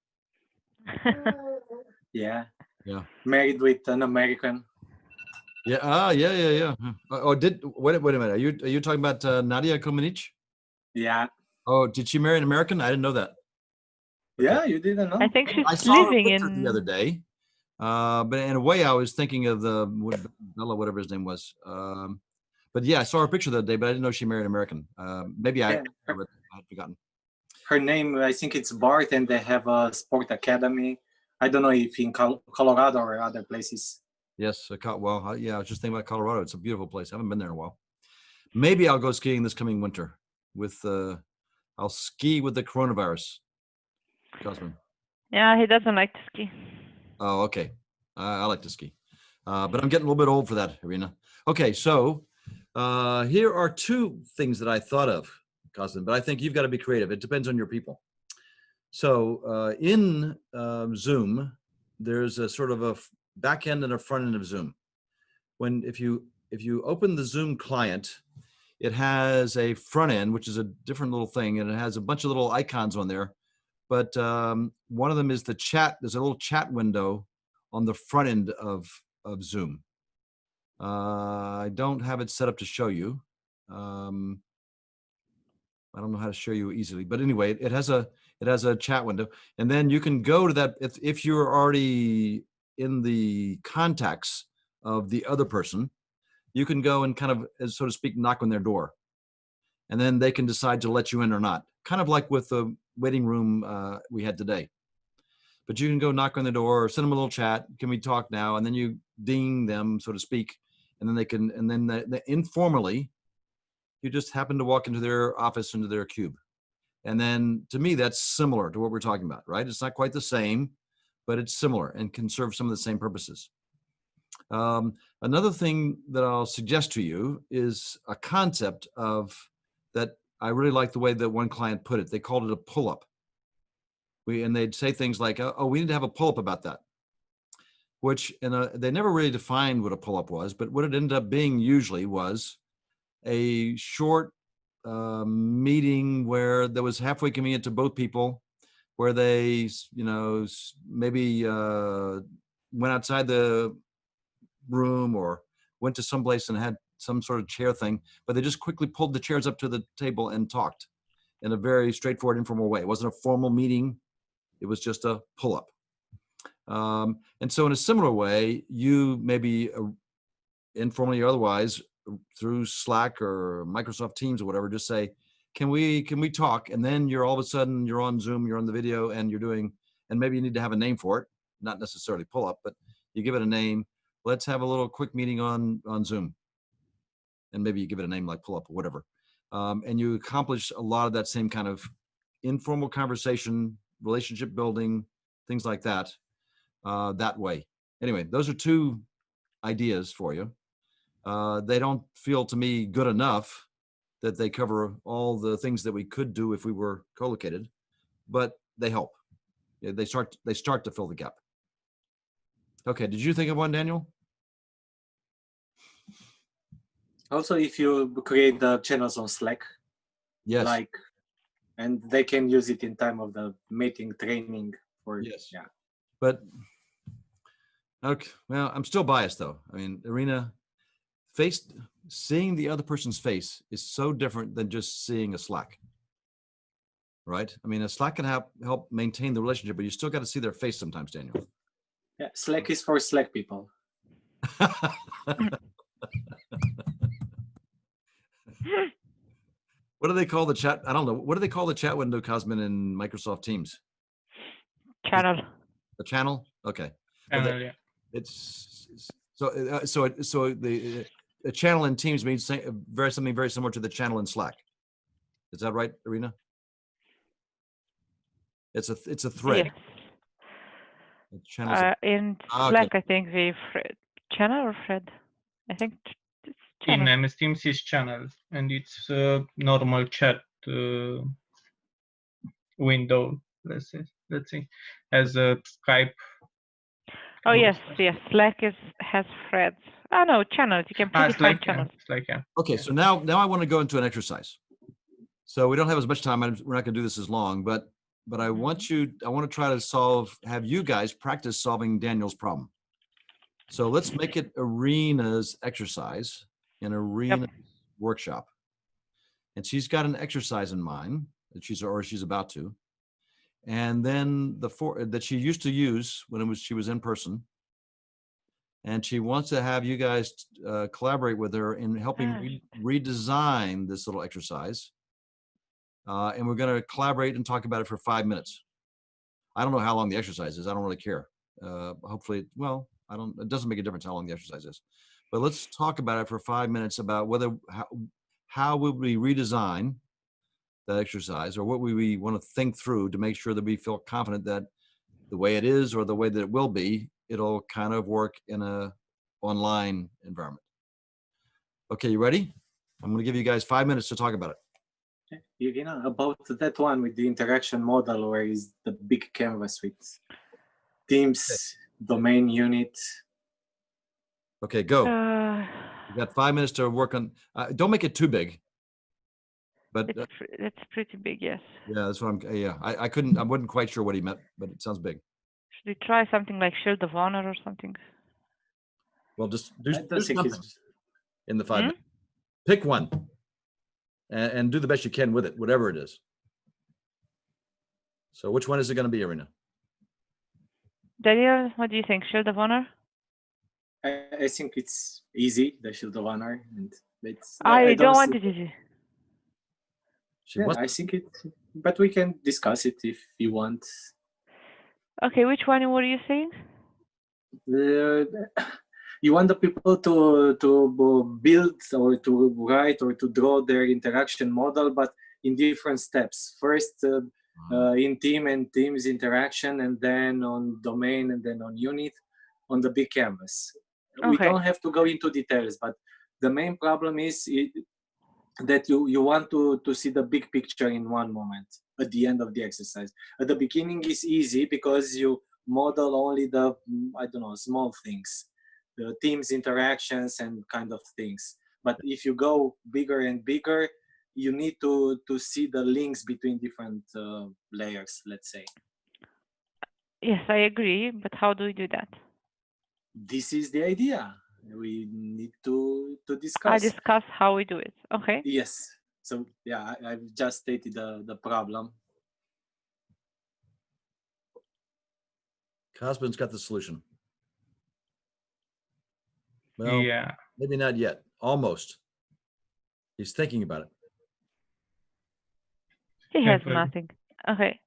Yeah. Yeah. Married with an American. Yeah. Yeah. Oh, wait a minute. Are you talking about Nadia Comaneci? Yeah. Oh, did she marry an American? I didn't know that. Yeah, you didn't know. I think she's I saw her living picture the other in. day. But in a way, I was thinking of Bella, whatever his name was. But yeah, I saw her picture the other day, but I didn't know she married an American. Maybe I Yeah. had forgotten. Her name, I think it's Bart, and they have a sport academy. I don't know if in Colorado or other places. Yes. Yeah, I was just thinking about Colorado. It's a beautiful place. I haven't been there in a while. Maybe I'll go skiing this coming winter I'll ski with the coronavirus. Cosmin. Yeah, he doesn't like to ski. Oh, okay. I like to ski. But I'm getting a little bit old for that, Irina. Okay, so here are two things that I thought of, Cosmin, but I think you've got to be creative. It depends on your people. So in Zoom, there's a sort of a back end and a front end of Zoom. If you open the Zoom client, it has a front end, which is a different little thing, and it has a bunch of little icons on there. But one of them is the chat. There's a little chat window on the front end of Zoom. I don't have it set up to show you. I don't know how to show you easily, but anyway, it has a chat window, and then you can go to that if you're already in the contacts of the other person. You can go and kind of, so to speak, knock on their door, and then they can decide to let you in or not. Kind of like with the waiting room we had today. But you can go knock on the door or send them a little chat. Can we talk now? And then you ding them, so to speak, and then they can. And then they informally, you just happen to walk into their office, into their cube. And then to me, that's similar to what we're talking about, right? It's not quite the same, but it's similar and can serve some of the same purposes. Another thing that I'll suggest to you is a concept of that. I really like the way that one client put it. They called it a pull-up. And they'd say things like, "Oh, we need to have a pull-up about that," which they never really defined what a pull-up was. But what it ended up being usually was a short meeting where that was halfway convenient to both people, where they, maybe went outside the room or went to someplace and had some sort of chair thing, but they just quickly pulled the chairs up to the table and talked in a very straightforward, informal way. It wasn't a formal meeting. It was just a pull-up. And so in a similar way, you maybe informally or otherwise, through Slack or Microsoft Teams or whatever, just say, can we talk? And then you're all of a sudden, you're on Zoom, you're on the video, and you're doing, and maybe you need to have a name for it, not necessarily pull-up, but you give it a name. Let's have a little quick meeting on Zoom. And maybe you give it a name like pull-up or whatever. And you accomplish a lot of that same kind of informal conversation, relationship building, things like that, that way. Anyway, those are two ideas for you. They don't feel to me good enough that they cover all the things that we could do if we were co-located, but they help. They start to fill the gap. Okay, did you think of one, Daniel? Also, if you create the channels on Slack, Yes. and they can use it in time of the meeting training for, yes. Yeah. But, okay, well, I'm still biased though. I mean, Irina, seeing the other person's face is so different than just seeing a Slack, right? I mean, a Slack can help maintain the relationship, but you still got to see their face sometimes, Daniel. Yeah, Slack is for Slack people. What do they call the chat? I don't know. What do they call the chat window, Cosmin, in Microsoft Teams? Channel. A channel? Okay. Channel, yeah. It's so the a channel in Teams means something very similar to the channel in Slack. Is that right, Irina? It's a thread. Yes. A channel's a- In Ah, okay. Slack, I think channel or thread. I think it's In channel. MS Teams is channel, and it's a normal chat window. Let's say, as a Skype. Oh kind of yes, stuff. yes. Slack has threads. Oh no, channels. You can predefine Slack, channels. Slack, yeah. Okay, so now I want to go into an exercise. So we don't have as much time. We're not going to do this as long, but I want to try to have you guys practice solving Daniel's problem. So let's make it Irina's exercise in Irina's workshop. And she's got an exercise in mind that she's about to. And then that she used to use when she was in person. And she wants to have you guys collaborate with her in helping redesign this little exercise. And we're going to collaborate and talk about it for 5 minutes. I don't know how long the exercise is. I don't really care. Hopefully, well, it doesn't make a difference how long the exercise is. But let's talk about it for 5 minutes about how would we redesign that exercise, or what we want to think through to make sure that we feel confident that the way it is or the way that it will be, it'll kind of work in a online environment. Okay, you ready? I'm going to give you guys 5 minutes to talk about it. Irina, about that one with the interaction model, where is the big canvas with teams, domain unit. Okay, go. You got 5 minutes to work on. Don't make it too big. But it's pretty big, yes. Yeah, that's what I wasn't quite sure what he meant, but it sounds big. Should we try something like Shield of Honor or something? Well, just do something in the 5 minutes. Pick one and do the best you can with it, whatever it is. So which one is it going to be, Irina? Daniel, what do you think? Shield of Honor? I think it's easy, the Shield of Honor. And I don't want it easy. I think it, but we can discuss it if you want. Okay, which one were you saying? You want the people to build or to write or to draw their interaction model, but in different steps. First, in team and teams interaction, and then on domain, and then on unit, on the big canvas. Okay. We don't have to go into details, but the main problem is that you want to see the big picture in one moment at the end of the exercise. At the beginning is easy because you model only the, small things, the team's interactions and kind of things. But if you go bigger and bigger, you need to see the links between different layers, let's say. Yes, I agree. But how do we do that? This is the idea. We need to discuss. I discuss how we do it. Okay. Yes. So yeah, I've just stated the problem. Cosmin's got the solution. Well, yeah. Maybe not yet. Almost. He's thinking about it. He has nothing. Okay.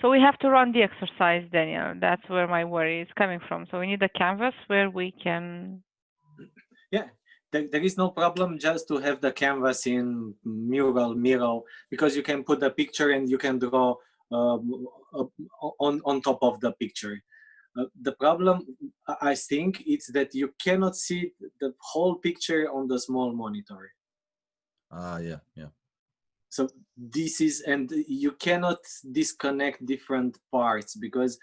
So we have to run the exercise, Daniel. That's where my worry is coming from. So we need a canvas where we can. Yeah, there is no problem just to have the canvas in Miro, because you can put the picture and you can draw on top of the picture. The problem, I think, is that you cannot see the whole picture on the small monitor. Yeah. So this is, and you cannot disconnect different parts because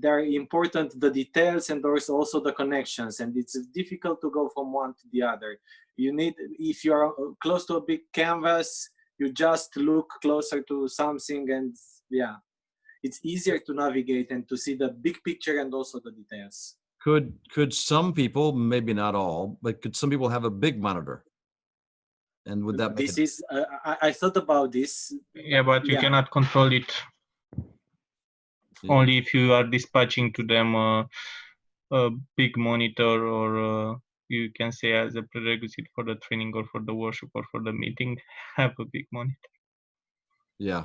they're important, the details, and there's also the connections, and it's difficult to go from one to the other. You need, if you're close to a big canvas, you just look closer to something, and yeah, it's easier to navigate and to see the big picture and also the details. Could some people, maybe not all, but could some people have a big monitor? And would that make I thought about this. Yeah, but you cannot control it. Only if you are dispatching to them a big monitor, or you can say as a prerequisite for the training or for the workshop or for the meeting, have a big monitor. Yeah.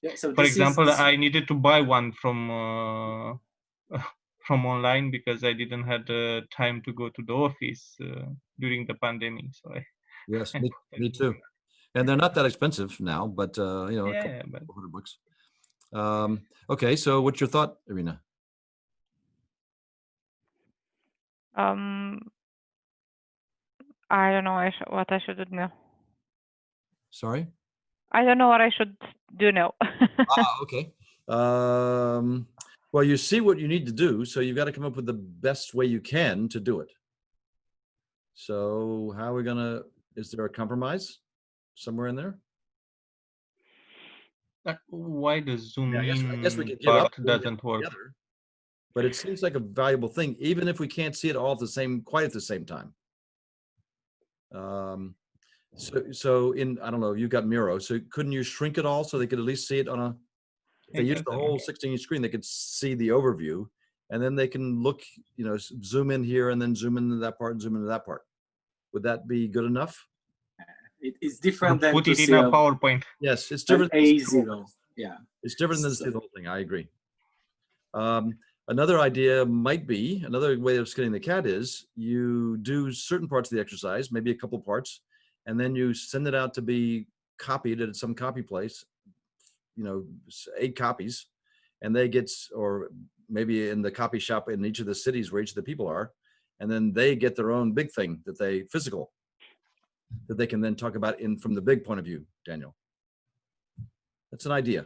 Yeah. So for example, I needed to buy one from from online because I didn't had the time to go to the office during the pandemic. So Yes, I me too. And they're not that expensive now, but you know, a yeah, but couple $100. Okay, so what's your thought, Irina? Um, I don't know what I should do now. Sorry. I don't know what I should do now. Okay. Well, you see what you need to do, so you've got to come up with the best way you can to do it. So how are we gonna? Is there a compromise somewhere in there? why the Zoom I guess we in could give up part doing it doesn't work? together, but it seems like a valuable thing, even if we can't see it all at the same, quite at the same time. So in, I don't know, you got Miro, so couldn't you shrink it all so they could at least see it on a, if they use the Exactly. whole 16-inch screen, they could see the overview, and then they can look, you know, zoom in here and then zoom into that part and zoom into that part. Would that be good enough? It's Or different than put to it in see a PowerPoint. Yes, it's an different. than to see the A0. whole thing. Yeah. It's different than to So- see the whole thing. I agree. Another idea might be, another way of skinning the cat is you do certain parts of the exercise, maybe a couple parts, and then you send it out to be copied at some copy place, you know, 8 copies, and they get, or maybe in the copy shop in each of the cities where each of the people are, and then they get their own big thing that they physical, that they can then talk about in from the big point of view, Daniel. That's an idea.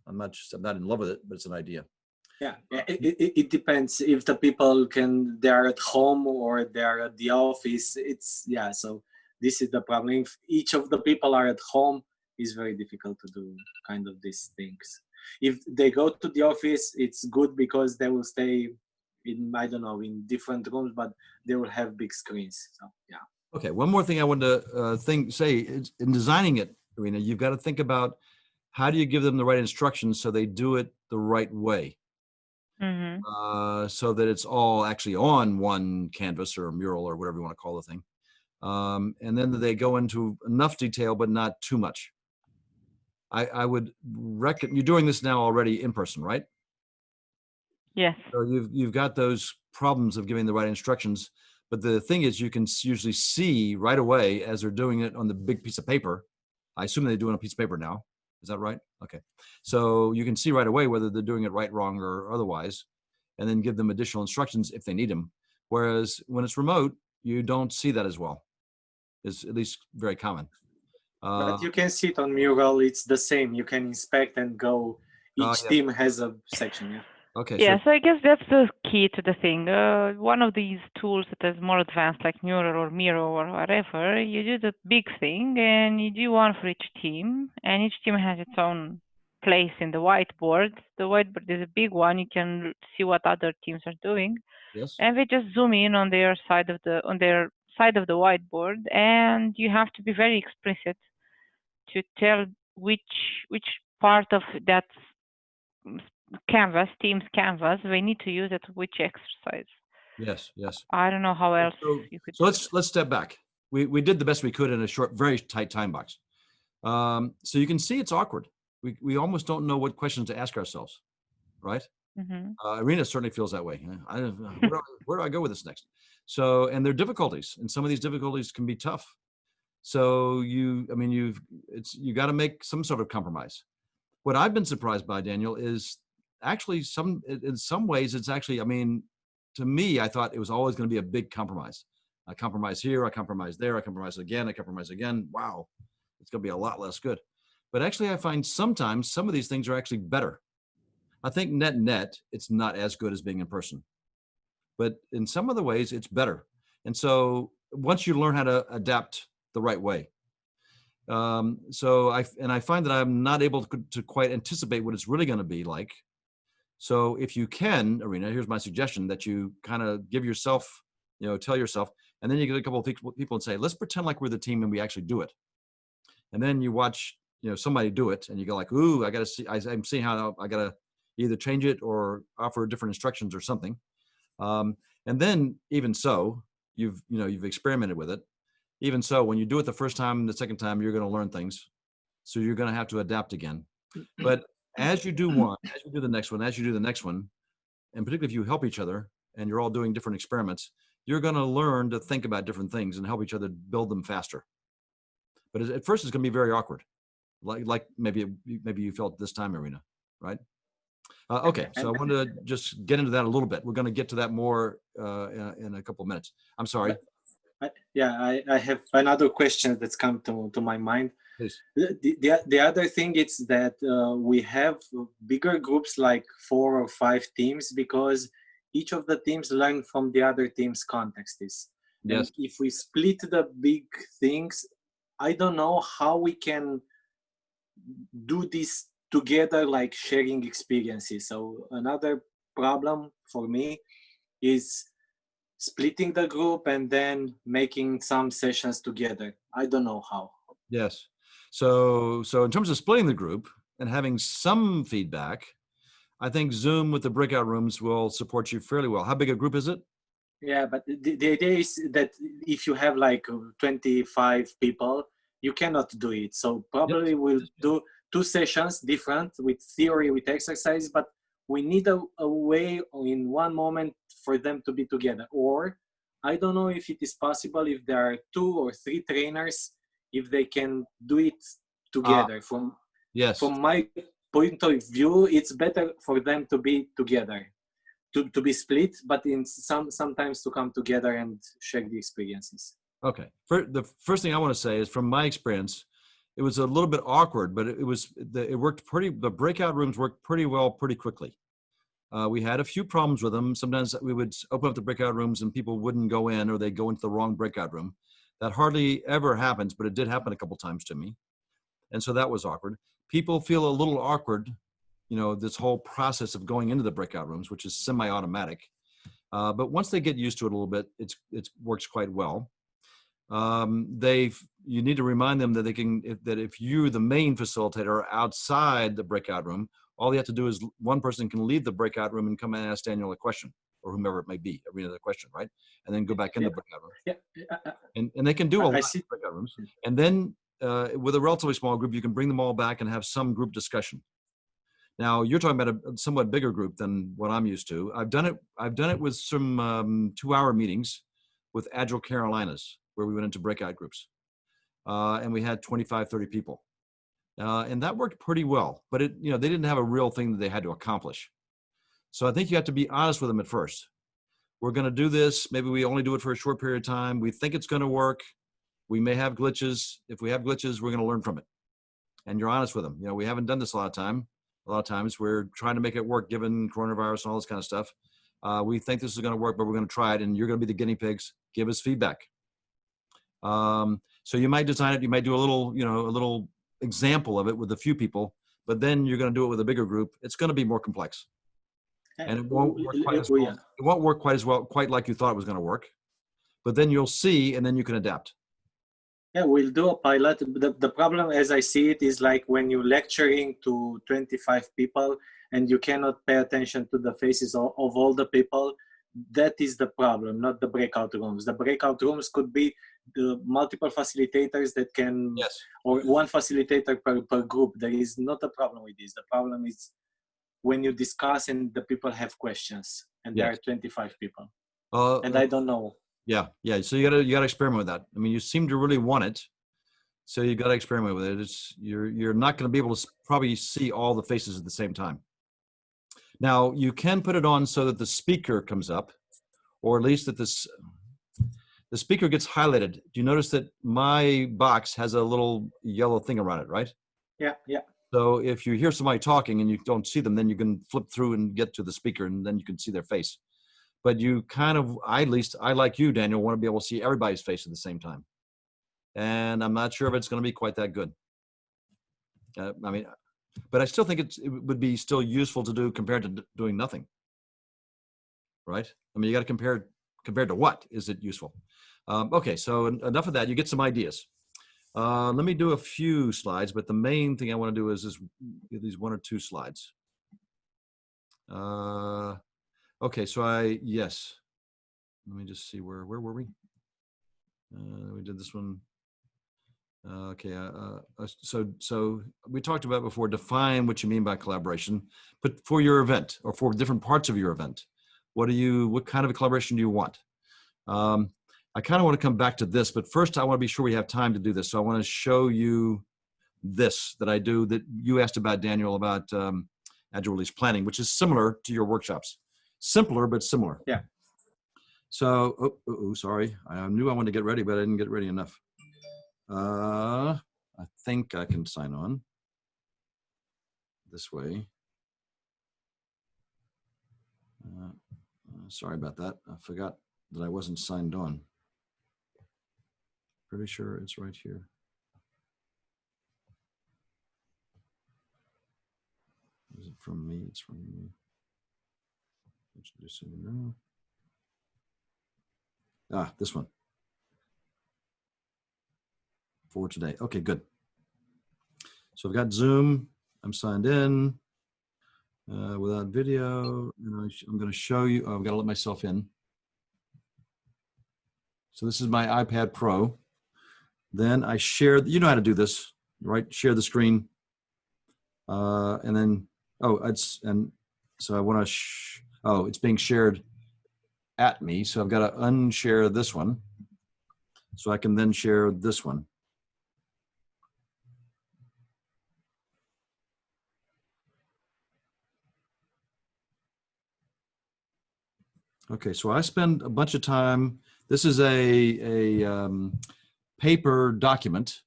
I'm not in love with it, but it's an idea. Yeah, it depends if the people they're at home or they're at the office. It's, yeah, so this is the problem. If each of the people are at home, it's very difficult to do kind of these things. If they go to the office, it's good because they will stay in, I don't know, in different rooms, but they will have big screens. So yeah. Okay, one more thing I wanted to say is in designing it, Irina, you've got to think about how do you give them the right instructions so they do it the right way, so that it's all actually on one canvas or a mural or whatever you want to call the thing, and then they go into enough detail but not too much. I would reckon you're doing this now already in person, right? Yes. So you've got those problems of giving the right instructions, but the thing is you can usually see right away as they're doing it on the big piece of paper. I assume they do it on a piece of paper now. Is that right? Okay. So you can see right away whether they're doing it right, wrong, or otherwise, and then give them additional instructions if they need them. Whereas when it's remote, you don't see that as well. It's at least very common. But you can see it on Mural. It's the same. You can inspect and go. Each yeah. team has a section. Yeah. Okay. Yeah, So so I guess that's the key to the thing. One of these tools that is more advanced, like Neural or Miro or whatever, you do the big thing and you do one for each team, and each team has its own place in the whiteboard. The whiteboard is a big one. You can see what other teams are doing, yes. and they just zoom in on their side of the whiteboard, and you have to be very explicit to tell which part of that team's canvas they need to use at which exercise. Yes. Yes. I don't know how else So, you could so do let's step back. We did the best we could in a short, very tight time box. So you can see it's awkward. We almost don't know what questions to ask ourselves, right? Irina certainly feels that way. Where do I go with this next? So, and there are difficulties, and some of these difficulties can be tough. So you got to make some sort of compromise. What I've been surprised by, Daniel, is actually in some ways it's actually, I mean, to me, I thought it was always going to be a big compromise. I compromise here, I compromise there, I compromise again, I compromise again. Wow, it's going to be a lot less good. But actually, I find sometimes some of these things are actually better. I think net, it's not as good as being in person. But in some other ways, it's better. And so once you learn how to adapt the right way, so I find that I'm not able to quite anticipate what it's really going to be like. So if you can, Irina, here's my suggestion that you kind of give yourself, tell yourself, and then you get a couple of people and say, let's pretend like we're the team and we actually do it. And then you watch, somebody do it and you go like, ooh, I got to see, I'm seeing how I got to either change it or offer different instructions or something. And then even so, you've experimented with it. Even so, when you do it the first time, the second time, you're going to learn things. So you're going to have to adapt again. But as you do one, as you do the next one, as you do the next one, and particularly if you help each other and you're all doing different experiments, you're going to learn to think about different things and help each other build them faster. But at first, it's going to be very awkward, like maybe you felt this time, Irina, right? Okay, so I wanted to just get into that a little bit. We're going to get to that more in a couple of minutes. I'm sorry. I have another question that's come to my mind. Please. The other thing is that we have bigger groups, like 4 or 5 teams, because each of the teams learn from the other team's contexts. Yes. And if we split the big things, I don't know how we can do this together, like sharing experiences. So another problem for me is splitting the group and then making some sessions together. I don't know how. Yes. So in terms of splitting the group and having some feedback, I think Zoom with the breakout rooms will support you fairly well. How big a group is it? Yeah, but the idea is that if you have like 25 people, you cannot do it. So probably we'll do 2 sessions different with theory, with exercise, but we need a way in one moment for them to be together. Or I don't know if it is possible if there are 2 or 3 trainers, if they can do it together. From my point of view, it's better for them to be together, to be split, but in sometimes to come together and share the experiences. Okay. The first thing I want to say is, from my experience, it was a little bit awkward, but it worked the breakout rooms worked pretty well pretty quickly. We had a few problems with them. Sometimes we would open up the breakout rooms and people wouldn't go in, or they'd go into the wrong breakout room. That hardly ever happens, but it did happen a couple times to me. And so that was awkward. People feel a little awkward, this whole process of going into the breakout rooms, which is semi-automatic. But once they get used to it a little bit, it works quite well. You need to remind them that that if you, the main facilitator, are outside the breakout room, all you have to do is one person can leave the breakout room and come and ask Daniel a question, or whomever it may be, every other question, right? And then go back in the breakout room. Yeah. And they can do a lot of breakout rooms. And then with a relatively small group, you can bring them all back and have some group discussion. Now, you're talking about a somewhat bigger group than what I'm used to. I've done it with some 2-hour meetings with Agile Carolinas, where we went into breakout groups. And we had 25, 30 people. And that worked pretty well, but they didn't have a real thing that they had to accomplish. So I think you have to be honest with them at first. We're going to do this. Maybe we only do it for a short period of time. We think it's going to work. We may have glitches. If we have glitches, we're going to learn from it. And you're honest with them. We haven't done this a lot of times. We're trying to make it work given coronavirus and all this kind of stuff. We think this is going to work, but we're going to try it, and you're going to be the guinea pigs. Give us feedback. So you might design it. You might do a little example of it with a few people, but then you're going to do it with a bigger group. It's going to be more complex, and it won't work quite as well. It won't work quite as well, quite like you thought it was going to work. But then you'll see, and then you can adapt. Yeah, we'll do a pilot. The problem, as I see it, is like when you're lecturing to 25 people and you cannot pay attention to the faces of all the people. That is the problem, not the breakout rooms. The breakout rooms could be the multiple facilitators that can, or one facilitator per group. There is not a problem with this. The problem is when you discuss and the people have questions, and there are 25 people, and I don't know. Yeah. So you gotta experiment with that. I mean, you seem to really want it, so you gotta experiment with it. You're not going to be able to probably see all the faces at the same time. Now, you can put it on so that the speaker comes up, or at least that the speaker gets highlighted. Do you notice that my box has a little yellow thing around it, right? Yeah. So if you hear somebody talking and you don't see them, then you can flip through and get to the speaker, and then you can see their face. But you kind of, I like you, Daniel, want to be able to see everybody's face at the same time. And I'm not sure if it's going to be quite that good. But I still think it would be still useful to do compared to doing nothing. Right? I mean, you got to compared to what is it useful? Okay, so enough of that. You get some ideas. Let me do a few slides, but the main thing I want to do is these 1 or 2 slides. Okay, so let me just see where were we? We did this one. Okay, so we talked about before, define what you mean by collaboration, but for your event or for different parts of your event, what kind of a collaboration do you want? I kind of want to come back to this, but first I want to be sure we have time to do this. So I want to show you this that I do that you asked about, Daniel, about Agile Release Planning, which is similar to your workshops. Simpler, but similar. Yeah. So, sorry. I knew I wanted to get ready, but I didn't get ready enough. I think I can sign on this way. Sorry about that. I forgot that I wasn't signed on. Pretty sure it's right here. Is it from me? It's from me. Introducing now. Ah, this one. For today. Okay, good. So I've got Zoom. I'm signed in without video. And I'm going to show you. Oh, I've got to let myself in. So this is my iPad Pro. Then I share. You know how to do this, right? Share the screen. And then, so I want to. It's being shared at me. So I've got to unshare this one. So I can then share this one. Okay, so I spend a bunch of time. This is a paper document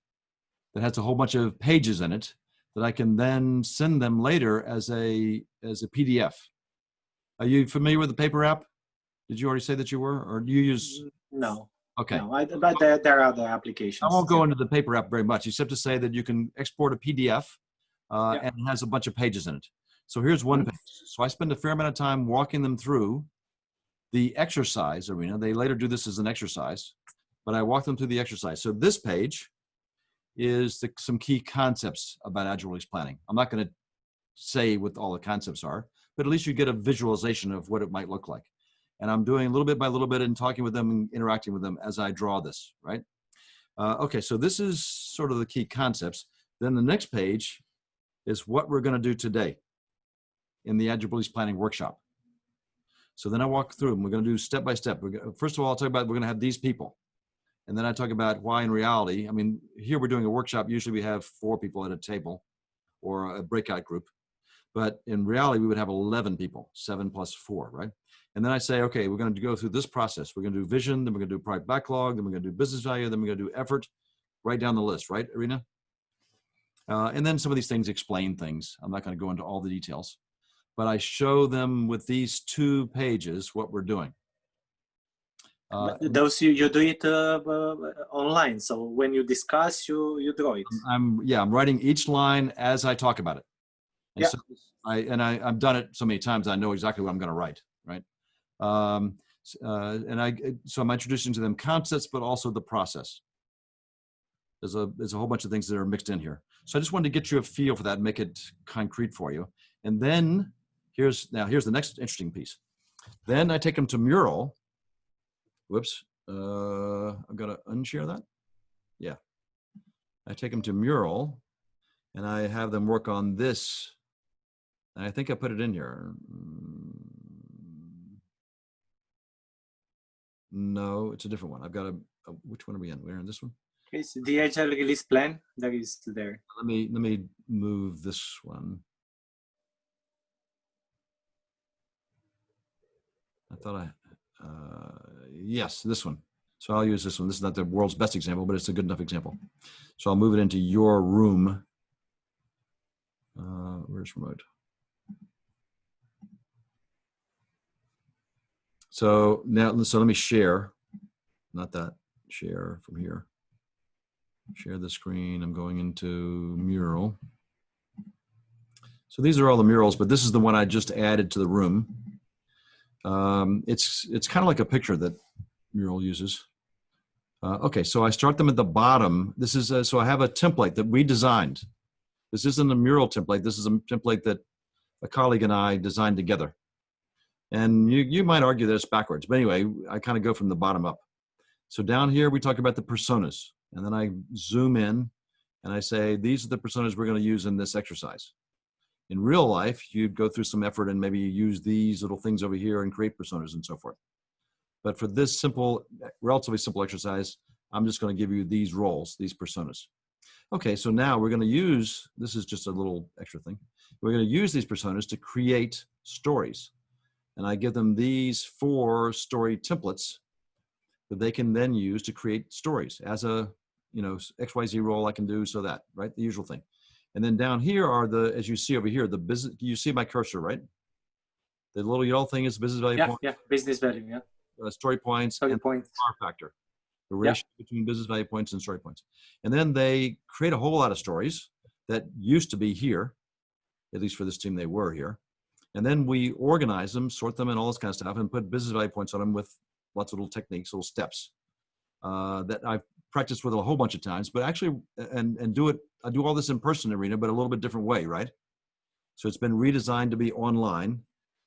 that has a whole bunch of pages in it that I can then send them later as a PDF. Are you familiar with the paper app? Did you already say that you were, or do you use? No. Okay. No, but there are other applications. I won't go into the paper app very much, except to say that you can export a PDF and it has a bunch of pages in it. So here's one page. So I spend a fair amount of time walking them through the exercise arena. They later do this as an exercise, but I walk them through the exercise. So this page is some key concepts about Agile Release Planning. I'm not going to say what all the concepts are, but at least you get a visualization of what it might look like. And I'm doing little bit by little bit and talking with them and interacting with them as I draw this, right? Okay, so this is sort of the key concepts. Then the next page is what we're going to do today in the Agile Release Planning workshop. So then I walk through them. We're going to do step by step. First of all, I'll talk about we're going to have these people. And then I talk about why in reality, I mean, here we're doing a workshop. Usually we have 4 people at a table or a breakout group. But in reality, we would have 11 people, 7 plus 4, right? And then I say, okay, we're going to go through this process. We're going to do vision, then we're going to do product backlog, then we're going to do business value, then we're going to do effort, right down the list, right, Irina? And then some of these things explain things. I'm not going to go into all the details. But I show them with these 2 pages what we're doing. Those you do it online. So when you discuss, you draw it. I'm writing each line as I talk about it. And so I've done it so many times. I know exactly what I'm going to write, right? So I'm introducing to them concepts, but also the process. There's a whole bunch of things that are mixed in here. So I just wanted to get you a feel for that, and make it concrete for you. And then here's the next interesting piece. Then I take them to Mural. Whoops, I've got to unshare that. Yeah, I take them to Mural, and I have them work on this. And I think I put it in here. No, it's a different one. I've got which one are we in? We're in this one. Okay, so the Agile Release Plan that is there. Let me move this one. I thought yes, this one. So I'll use this one. This is not the world's best example, but it's a good enough example. So I'll move it into your room. Where's remote? So let me share, not that, share from here. Share the screen. I'm going into Mural. So these are all the murals, but this is the one I just added to the room. It's kind of like a picture that Mural uses. Okay, so I start them at the bottom. This is so I have a template that we designed. This isn't a Mural template. This is a template that a colleague and I designed together. And you might argue that it's backwards, but anyway, I kind of go from the bottom up. So down here, we talk about the personas. And then I zoom in and I say, these are the personas we're going to use in this exercise. In real life, you'd go through some effort and maybe you use these little things over here and create personas and so forth. But for this simple, relatively simple exercise, I'm just going to give you these roles, these personas. Okay, so now we're going to use, this is just a little extra thing. We're going to use these personas to create stories. And I give them these 4 story templates that they can then use to create stories as a, XYZ role I can do so that, right? The usual thing. And then down here are the, as you see over here, the business, you see my cursor, right? The little yellow thing is business value point. Yeah, business value, yeah. Story points Story and points. star factor, the ratio between business value points and story points. And then they create a whole lot of stories that used to be here, at least for this team, they were here. And then we organize them, sort them and all this kind of stuff and put business value points on them with lots of little techniques, little steps that I've practiced with a whole bunch of times, but actually, and do it, I do all this in person, Irina, but a little bit different way, right? So it's been redesigned to be online.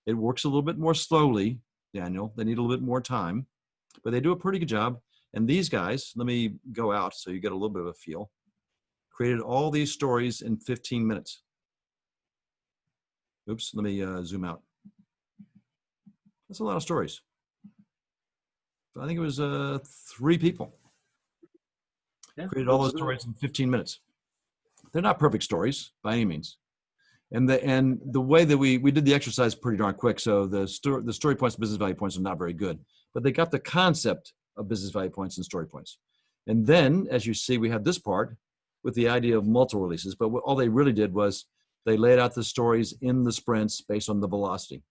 It works a little bit more slowly, Daniel. They need a little bit more time, but they do a pretty good job. And these guys, let me go out so you get a little bit of a feel, created all these stories in 15 minutes. Oops, let me zoom out. That's a lot of stories. I think it was 3 people. Yeah, Created all those stories in 15 minutes. They're not perfect stories by any means. And the way that we did the exercise pretty darn quick, so the story points, business value points are not very good, but they got the concept of business value points and story points. And then, as you see, we had this part with the idea of multiple releases, but all they really did was they laid out the stories in the sprints based on the velocity.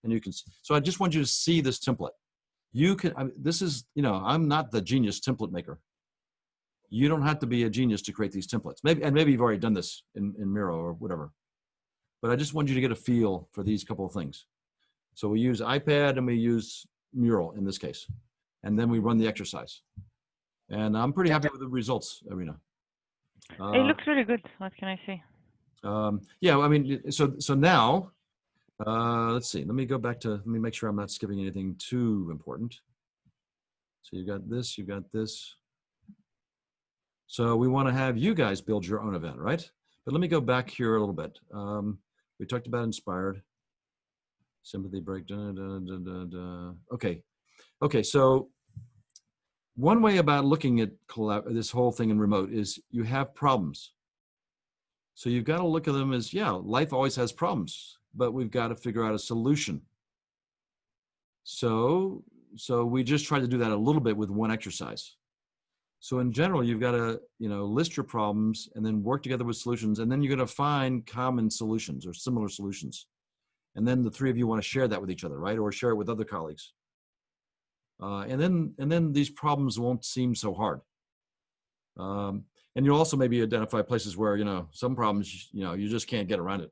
And you can, so I just want you to see this template. You can, this is, I'm not the genius template maker. You don't have to be a genius to create these templates. Maybe you've already done this in Miro or whatever. But I just want you to get a feel for these couple of things. So we use iPad and we use Mural in this case. And then we run the exercise. And I'm pretty happy with the results, Irina. It looks really good. What can I say? Yeah, I mean, so now, let's see. Let me go back to, let me make sure I'm not skipping anything too important. So you got this, you got this. So we want to have you guys build your own event, right? But let me go back here a little bit. We talked about inspired, sympathy break. Okay. So one way about looking at this whole thing in remote is you have problems. So you've got to look at them as, yeah, life always has problems, but we've got to figure out a solution. So we just tried to do that a little bit with one exercise. So in general, you've got to, list your problems and then work together with solutions. And then you're going to find common solutions or similar solutions. And then the 3 of you want to share that with each other, right? Or share it with other colleagues. And then these problems won't seem so hard. And you'll also maybe identify places where, some problems, you just can't get around it.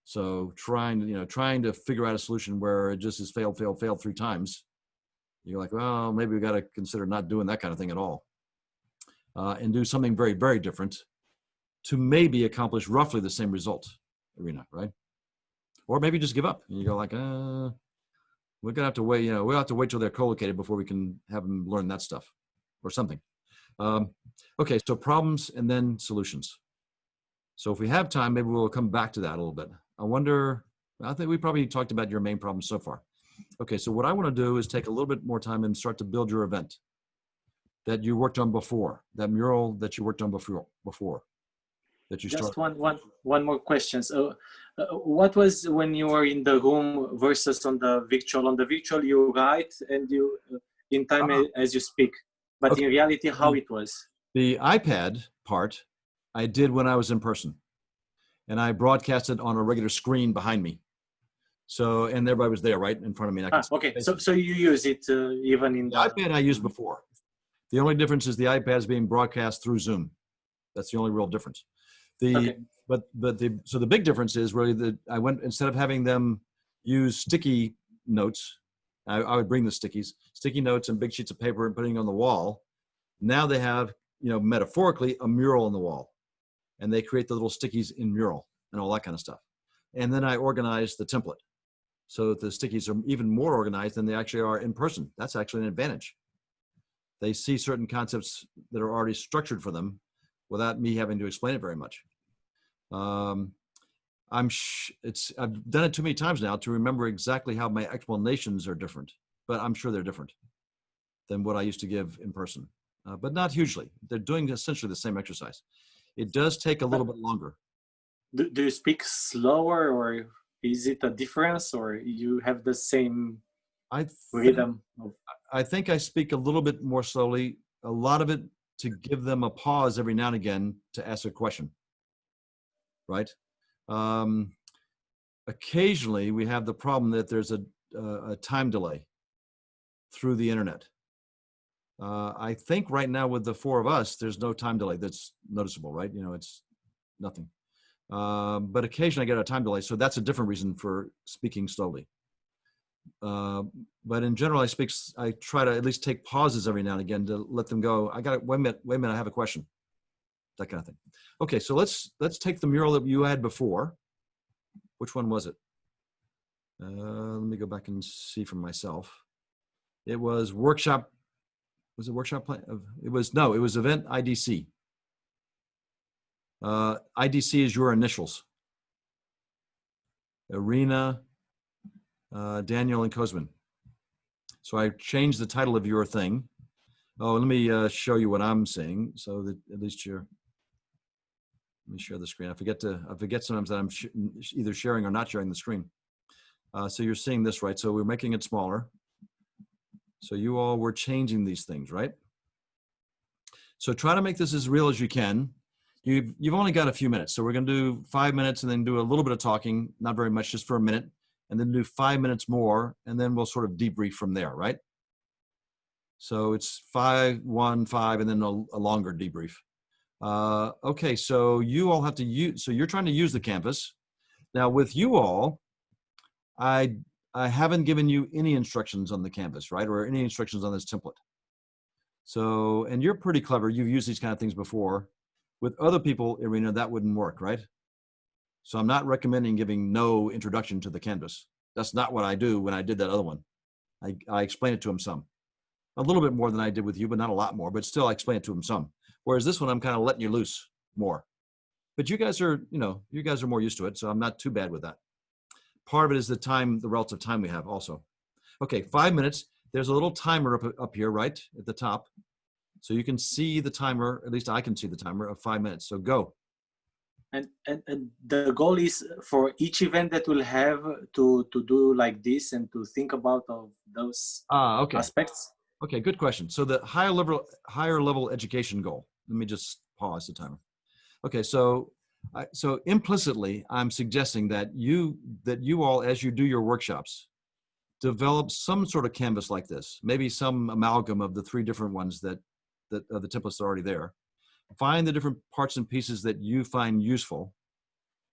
So trying to figure out a solution where it just is failed 3 times. You're like, well, maybe we got to consider not doing that kind of thing at all. And do something very, very different to maybe accomplish roughly the same result, Irina, right? Or maybe just give up. And you go like, we're gonna have to wait, we'll have to wait till they're co-located before we can have them learn that stuff or something. Okay, so problems and then solutions. So if we have time, maybe we'll come back to that a little bit. I think we probably talked about your main problems so far. Okay, so what I want to do is take a little bit more time and start to build your event that you worked on before, that mural that you worked on before that you started. Just one more question. So, what was when you were in the room versus on the virtual? On the virtual, you write and you in time as you speak, but in reality, how it was? The iPad part I did when I was in person, and I broadcasted on a regular screen behind me. So, and everybody was there, right in front of me. Okay, so you use it even in the iPad I used before. The only difference is the iPad is being broadcast through Zoom. That's the only real difference. So the big difference is really that I went, instead of having them use sticky notes, I would bring the sticky notes and big sheets of paper and putting it on the wall. Now they have, metaphorically, a mural on the wall, and they create the little stickies in mural and all that kind of stuff. And then I organize the template so that the stickies are even more organized than they actually are in person. That's actually an advantage. They see certain concepts that are already structured for them without me having to explain it very much. I've done it too many times now to remember exactly how my explanations are different, but I'm sure they're different than what I used to give in person, but not hugely. They're doing essentially the same exercise. It does take a little bit longer. Do you speak slower, or is it a difference, or you have the same rhythm? I think I speak a little bit more slowly, a lot of it to give them a pause every now and again to ask a question, right? Occasionally we have the problem that there's a time delay through the internet. I think right now with the four of us, there's no time delay that's noticeable, right? You know, it's nothing. But occasionally I get a time delay, so that's a different reason for speaking slowly. But in general, I try to at least take pauses every now and again to let them go. Wait a minute, I have a question. That kind of thing. Okay, so let's take the mural that you had before. Which one was it? Let me go back and see for myself. It was workshop. Was it workshop plan? It was event IDC. IDC is your initials. Irina, Daniel, and Kozmin. So I changed the title of your thing. Oh, let me show you what I'm seeing, so that at least you're. Let me share the screen. I forget sometimes that I'm either sharing or not sharing the screen. So you're seeing this, right? So we're making it smaller. So you all were changing these things, right? So try to make this as real as you can. You've only got a few minutes. So we're going to do 5 minutes and then do a little bit of talking, not very much, just for a minute, and then do 5 minutes more, and then we'll sort of debrief from there, right? So it's 5, 1, 5, and then a longer debrief. Okay, so you all have to use, so you're trying to use the Canvas. Now with you all, I haven't given you any instructions on the Canvas, right? Or any instructions on this template. So, and you're pretty clever. You've used these kind of things before. With other people, Irina, that wouldn't work, right? So I'm not recommending giving no introduction to the Canvas. That's not what I do when I did that other one. I explain it to them some. A little bit more than I did with you, but not a lot more, but still I explain it to them some. Whereas this one, I'm kind of letting you loose more. But you guys are, you guys are more used to it, so I'm not too bad with that. Part of it is the time, the relative time we have also. Okay, 5 minutes. There's a little timer up here, right, at the top. So you can see the timer, at least I can see the timer of 5 minutes. So go. And the goal is for each event that we'll have to do like this and to think about of those aspects. Okay, good question. So the higher level education goal. Let me just pause the timer. Okay, so implicitly, I'm suggesting that you all, as you do your workshops, develop some sort of Canvas like this. Maybe some amalgam of the 3 different ones that are the templates that are already there. Find the different parts and pieces that you find useful.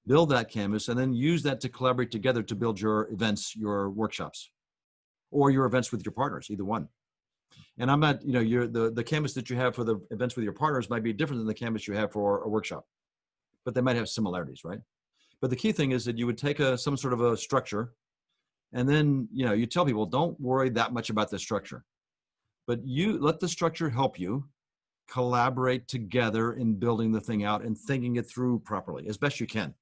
Build that Canvas, and then use that to collaborate together to build your events, your workshops, or your events with your partners, either one. And I'm not, the Canvas that you have for the events with your partners might be different than the Canvas you have for a workshop, but they might have similarities, right? But the key thing is that you would take some sort of a structure, and then, you tell people, don't worry that much about the structure, but you let the structure help you collaborate together in building the thing out and thinking it through properly as best you can.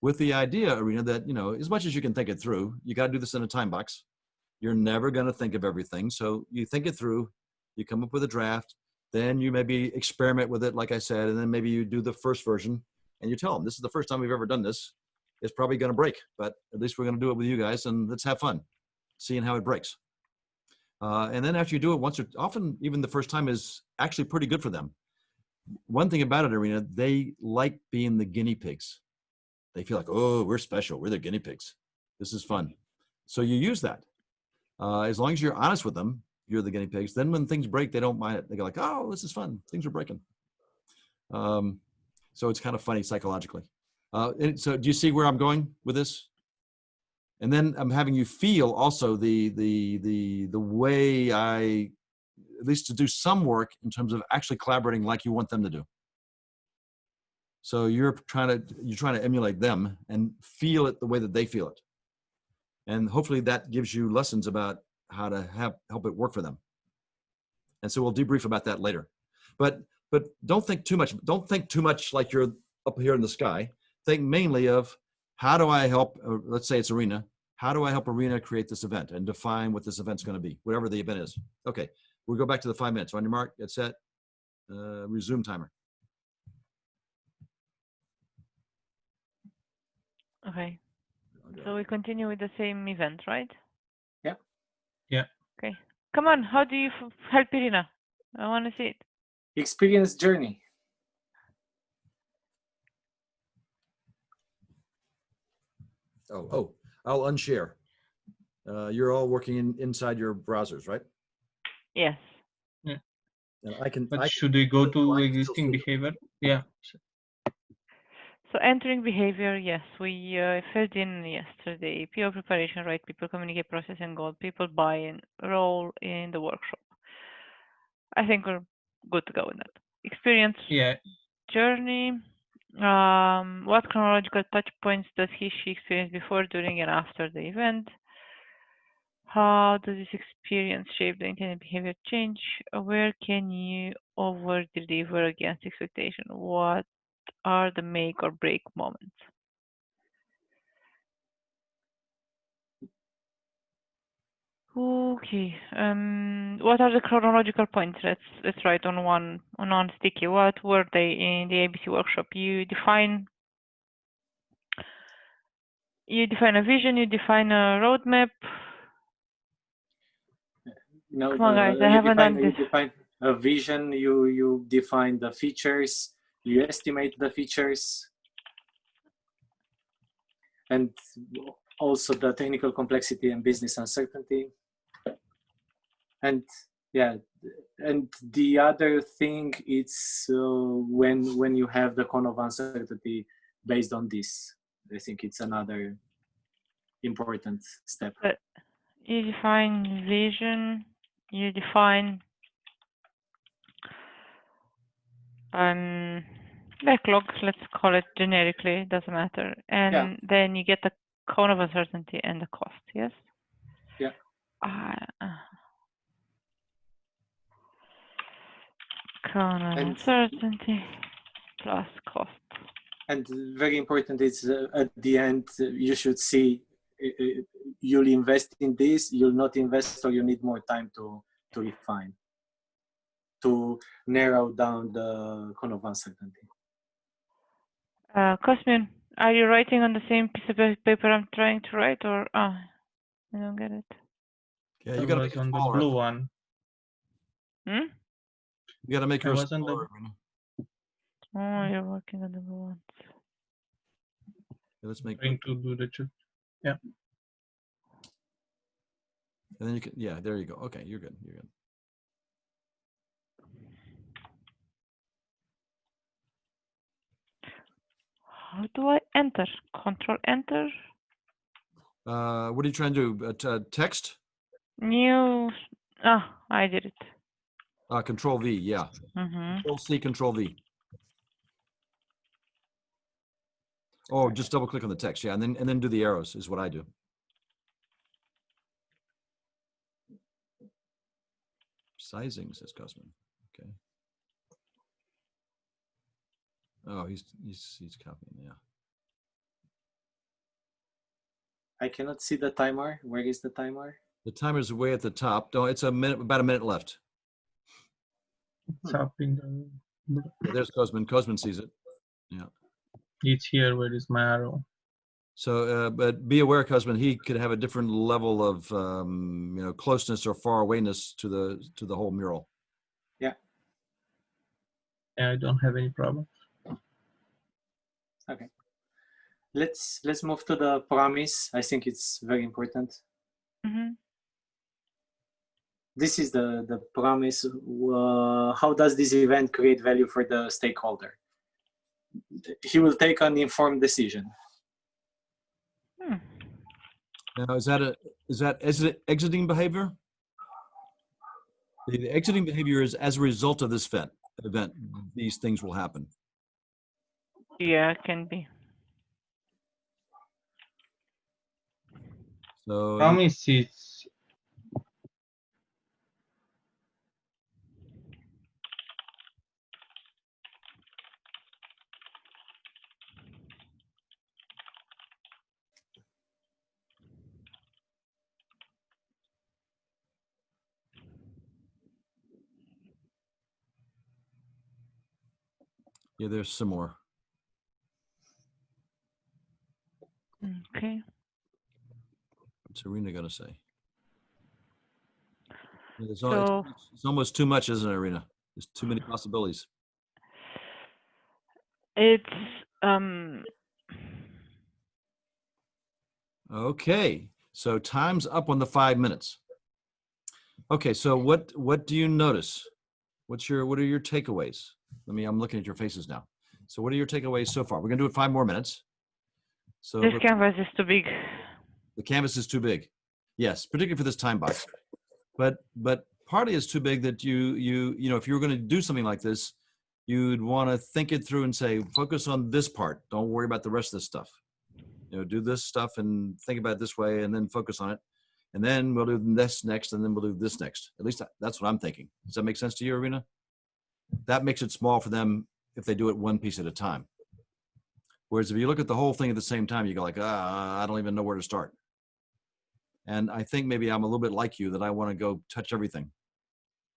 With the idea, Irina, that, as much as you can think it through, you got to do this in a time box. You're never going to think of everything. So you think it through, you come up with a draft, then you maybe experiment with it, like I said, and then maybe you do the first version and you tell them, this is the first time we've ever done this. It's probably going to break, but at least we're going to do it with you guys, and let's have fun seeing how it breaks. And then after you do it once, or often even the first time is actually pretty good for them. One thing about it, Irina, they like being the guinea pigs. They feel like, oh, we're special. We're the guinea pigs. This is fun. So you use that. As long as you're honest with them, you're the guinea pigs. Then when things break, they don't mind it. They go like, oh, this is fun. Things are breaking. So it's kind of funny psychologically. So do you see where I'm going with this? And then I'm having you feel also the way at least to do some work in terms of actually collaborating like you want them to do. So you're trying to emulate them and feel it the way that they feel it. And hopefully that gives you lessons about how to help it work for them. And so we'll debrief about that later. But don't think too much. Don't think too much like you're up here in the sky. Think mainly of how do I help, let's say it's Arena. How do I help Arena create this event and define what this event's going to be, whatever the event is? Okay, we'll go back to the 5 minutes. On your mark, get set, resume timer. Okay. So we continue with the same event, right? Yeah. Yeah. Okay. Come on. How do you help Irina? I want to see it. Experience journey. Oh, I'll unshare. You're all working inside your browsers, right? Yes. And I can. But should we go to I can still existing see it. behavior? Yeah. So entering behavior, yes, we filled in yesterday. PO preparation, right? People communicate, process, and goal. People buy in, role in the workshop. I think we're good to go with that. Experience Yeah. journey. What chronological touch points does she experience before, during, and after the event? How does this experience shape the intended behavior change? Where can you over deliver against expectation? What are the make or break moments? Okay. What are the chronological points? Let's write on one sticky. What were they in the ABC workshop? You define a vision. You define a roadmap. No, Come on, guys. I you haven't done define, you this. define a vision. You define the features. You estimate the features, and also the technical complexity and business uncertainty. And yeah, and the other thing is when you have the cone of uncertainty based on this, I think it's another important step. But you define vision. You define backlog. Let's call it generically. Doesn't matter. And Yeah. then you get the cone of uncertainty and the cost. Yes. Yeah. Cone of uncertainty plus cost. And very important is at the end, you should see you'll invest in this, you'll not invest, or you need more time to refine, to narrow down the cone of uncertainty. Cosmin, are you writing on the same piece of paper I'm trying to write, or I don't get it? Yeah, I you gotta was make it on the smaller. blue one. Hmm? You gotta make I her was on the- smaller. Oh, you're working on the blue ones. Yeah, let's make. Trying to do the check. And then you can. Yeah, there you go. Okay, you're good. You're good. How do I enter? Control enter. What are you trying to do? Text? New. I did it. Control V. Yeah. Mm-hmm. Control C. Control V. Oh, just double click on the text. Yeah, and then do the arrows is what I do. Sizing, says Cosmin. Okay. Oh, he's copying. Yeah. I cannot see the timer. Where is the timer? The timer's way at the top. No, it's about a minute left. It's up in the. Yeah, there's Cosmin. Cosmin sees it. Yeah. It's here. Where is my arrow? So, but be aware, Cosmin, he could have a different level of, closeness or far awayness to the whole mural. Yeah. Yeah, I don't have any problem. Okay. Let's move to the promise. I think it's very important. Mm-hmm. This is the promise. How does this event create value for the stakeholder? He will take an informed decision. Now, is that exiting behavior? The exiting behavior is as a result of this event. These things will happen. Yeah, it can be. So Promise is Yeah, they're similar. Okay. What's Irina going to say? Yeah, So it's almost too much, isn't it, Irina? There's too many possibilities. it's Okay, so time's up on the 5 minutes. Okay, so what do you notice? What are your takeaways? I'm looking at your faces now. So what are your takeaways so far? We're gonna do it 5 more minutes. So this canvas is too big. the canvas is too big. Yes, particularly for this time box. But partly it's too big that you know, if you were going to do something like this, you'd want to think it through and say, focus on this part. Don't worry about the rest of this stuff. You know, do this stuff and think about it this way, and then focus on it. And then we'll do this next, and then we'll do this next. At least that's what I'm thinking. Does that make sense to you, Irina? That makes it small for them if they do it one piece at a time. Whereas if you look at the whole thing at the same time, you go like, I don't even know where to start. And I think maybe I'm a little bit like you, that I want to go touch everything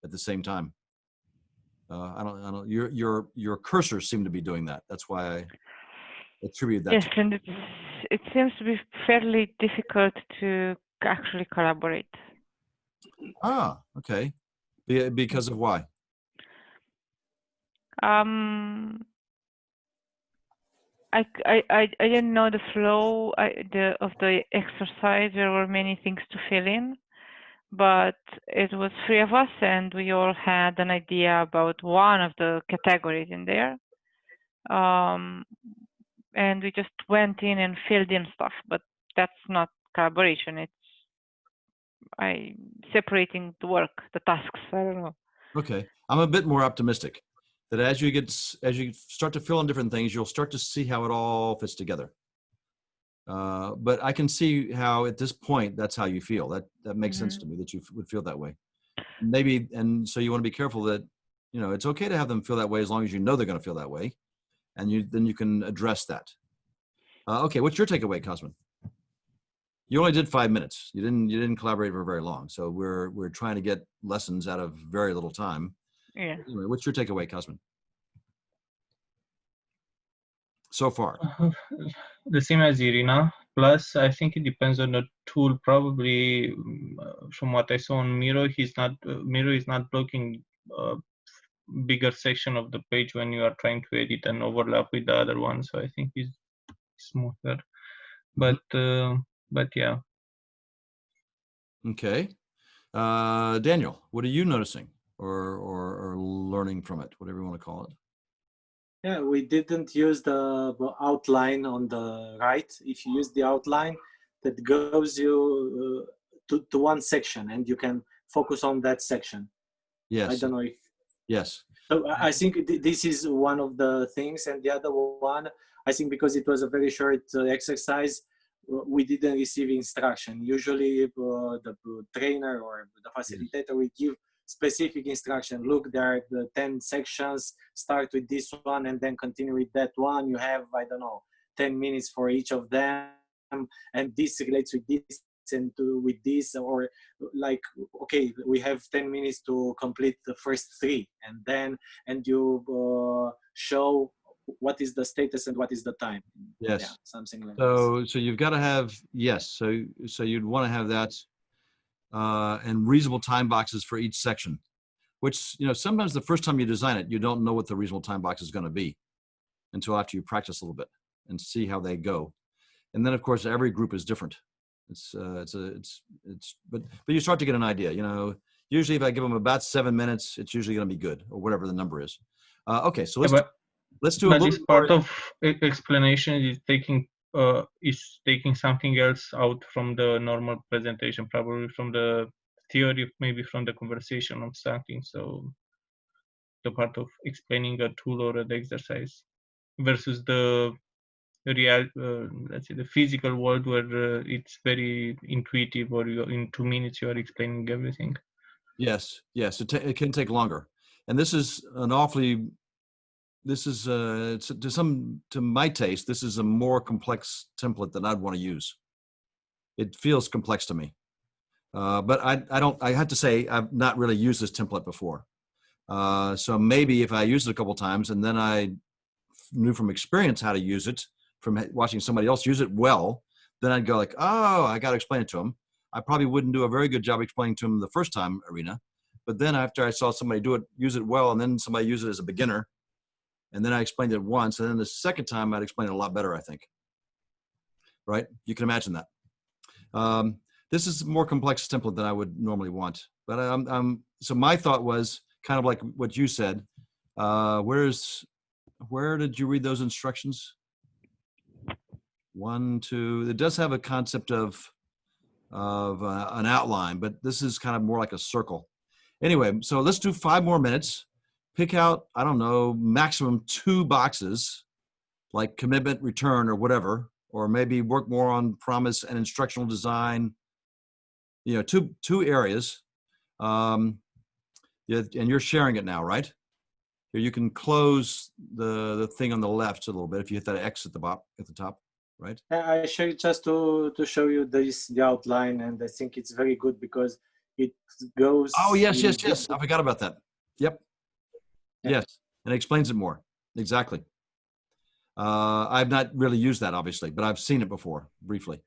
at the same time. I don't. Your cursors seem to be doing that. That's why I attribute that. Yes, and it seems to be fairly difficult to actually collaborate. Okay. Because of why? I didn't know the flow of the exercise. There were many things to fill in, but it was 3 of us, and we all had an idea about one of the categories in there. And we just went in and filled in stuff, but that's not collaboration. It's separating the work, the tasks. I don't know. Okay, I'm a bit more optimistic that as you start to fill in different things, you'll start to see how it all fits together. But I can see how at this point that's how you feel. That makes sense to me, that you would feel that way. Maybe, and so you want to be careful that, you know, it's okay to have them feel that way as long as you know they're going to feel that way, and then you can address that. Okay, what's your takeaway, Cosmin? You only did 5 minutes. You didn't collaborate for very long. So we're trying to get lessons out of very little time. Yeah. Anyway, what's your takeaway, Cosmin? So far, the same as Irina. Plus, I think it depends on the tool. Probably, from what I saw on Miro, Miro is not blocking a bigger section of the page when you are trying to edit and overlap with the other one. So I think it's smoother. But yeah. Okay. Daniel, what are you noticing or learning from it, whatever you want to call it? Yeah, we didn't use the outline on the right. If you use the outline, that goes you to one section, and you can focus on that section. Yes. I don't know if. Yes. So I think this is one of the things, and the other one, I think, because it was a very short exercise, we didn't receive instruction. Usually, the trainer or the facilitator will give specific instruction. Look, there are the 10 sections. Start with this one and then continue with that one. You have, I don't know, 10 minutes for each of them, and this relates with this and with this, or like, okay, we have 10 minutes to complete the first 3, and you show what is the status and what is the time. Yes. Yeah, something like that. So you've got to have, yes. So you'd want to have that and reasonable time boxes for each section, which, you know, sometimes the first time you design it, you don't know what the reasonable time box is going to be until after you practice a little bit and see how they go. And then of course, every group is different. But you start to get an idea, you know. Usually if I give them about 7 minutes, it's usually going to be good, or whatever the number is. Okay, so let's do a little this part of explanation is taking something else out from the normal presentation, probably from the theory, maybe from the conversation of something. So the part of explaining a tool or an exercise versus the real, let's say, the physical world, where it's very intuitive, or in 2 minutes you are explaining everything. Yes, it can take longer, and this is to my taste, this is a more complex template than I'd want to use. It feels complex to me, but I have to say I've not really used this template before. So maybe if I use it a couple times and then I knew from experience how to use it, from watching somebody else use it well, then I'd go like, oh, I got to explain it to them. I probably wouldn't do a very good job explaining to them the first time, Irina. But then after I saw somebody use it well, and then somebody use it as a beginner, and then I explained it once, and then the second time I'd explain it a lot better, I think. Right? You can imagine that. This is a more complex template than I would normally want. But so my thought was kind of like what you said. Where did you read those instructions? 1, 2. It does have a concept of an outline, but this is kind of more like a circle. Anyway, so let's do 5 more minutes. Pick out, I don't know, maximum 2 boxes, like commitment, return, or whatever, or maybe work more on promise and instructional design. You know, two areas. And you're sharing it now, right? Here you can close the thing on the left a little bit if you hit that X at the top, right? I show you just to show you the outline, and I think it's very good because it goes. Oh yes. I forgot about that. Yep. Yeah. Yes, and it explains it more. Exactly. I've not really used that obviously, but I've seen it before briefly.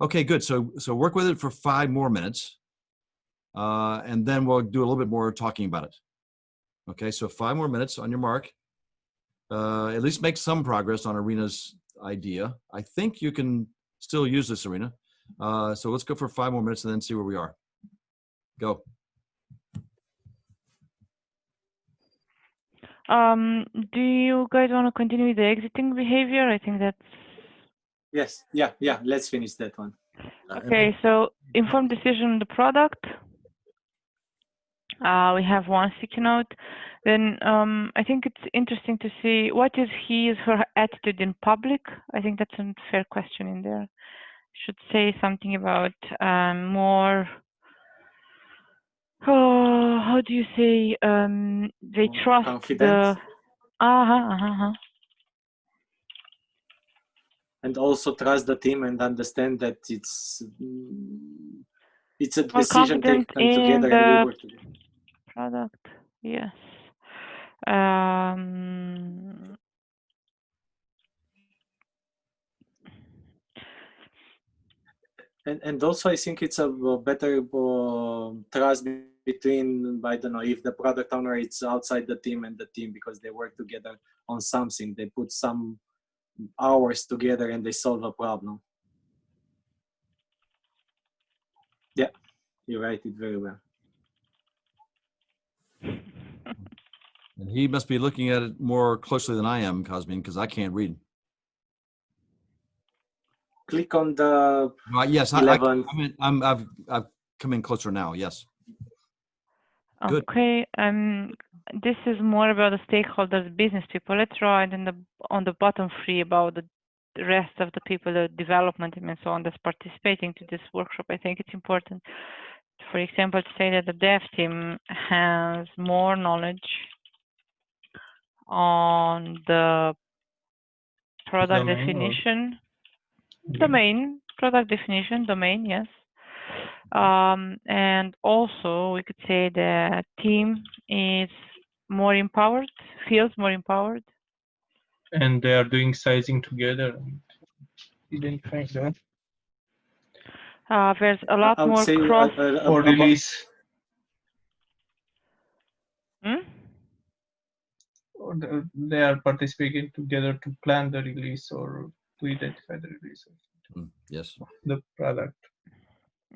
Okay, good. So work with it for 5 more minutes, and then we'll do a little bit more talking about it. Okay, so 5 more minutes on your mark. At least make some progress on Irina's idea. I think you can still use this, Irina. So let's go for 5 more minutes and then see where we are. Go. Do you guys want to continue with the exiting behavior? I think that's Yes. Yeah. Let's finish that one. okay. So informed decision on the product. We have one sticky note. Then I think it's interesting to see what is her attitude in public. I think that's a fair question in there. Should say something about more. Oh, how do you say? They More trust confident. And also trust the team and understand that it's a More decision taken confident in together and we work together. Product, yes. And also I think it's a better trust between, I don't know, if the product owner is outside the team and the team, because they work together on something. They put some hours together and they solve a problem. Yeah, you write it very well. And he must be looking at it more closely than I am, Cosmin, because I can't read. Click on the Yes, 11th. I've come in closer now. Yes. Good. Okay. This is more about the stakeholders, business people. Let's write on the bottom 3 about the rest of the people, the development team and so on, that's participating to this workshop. I think it's important, for example, to say that the dev team has more knowledge on the product definition, product definition, domain, yes. And also we could say the team is more empowered, feels more empowered. And they are doing sizing together. Didn't find that. There's a lot more cross. Or release. Or they are participating together to plan the release or to identify the release of yes. the product.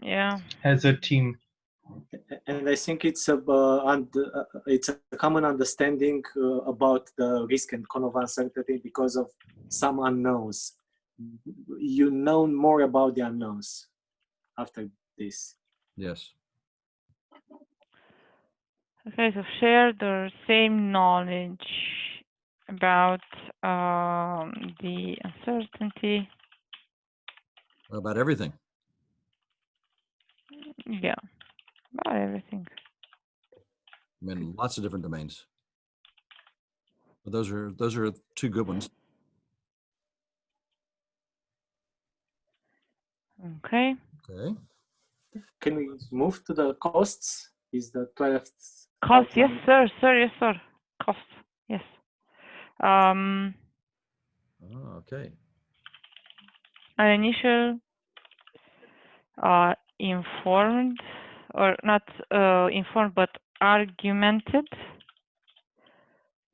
Yeah. As a team. And I think it's a common understanding about the risk and kind of uncertainty because of some unknowns. You know more about the unknowns after this. Yes. Okay, so share the same knowledge about the uncertainty. About everything. Yeah, about everything. I mean, lots of different domains. But those are 2 good ones. Okay. Okay. Can we move to the costs? Is the 12th cost? Yes, sir. Yes, sir. Cost. Yes. Oh, okay. An initial informed, or not informed, but argumented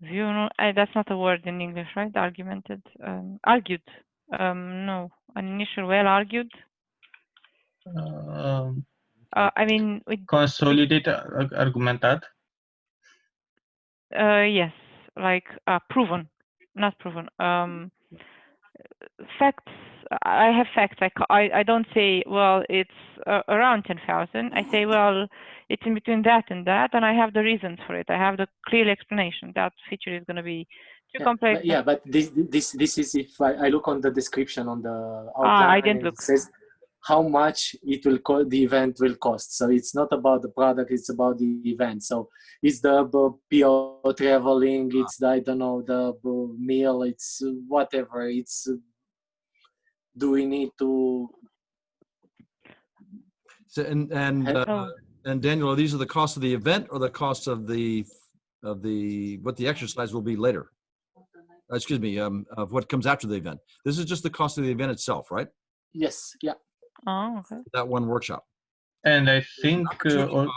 view. No, that's not a word in English, right? Argumented, argued. No, an initial well argued. I mean, Consolidate argumentat. yes, like proven, not proven. Facts. I have facts. I don't say, well, it's around 10,000. I say, well, it's in between that, and I have the reasons for it. I have the clear explanation. That feature is going to be too complex. But this is if I look on the description on the outline, I didn't look. it says how much it will the event will cost. So it's not about the product; it's about the event. So it's the PO traveling, it's the, I don't know, the meal, it's whatever. It's do we need to? So, and Daniel, these are the costs of the event or the costs of the what the exercise will be later? Excuse me, of what comes after the event. This is just the cost of the event itself, right? Yes. Yeah. Oh, okay. That one workshop. And I think, yeah. to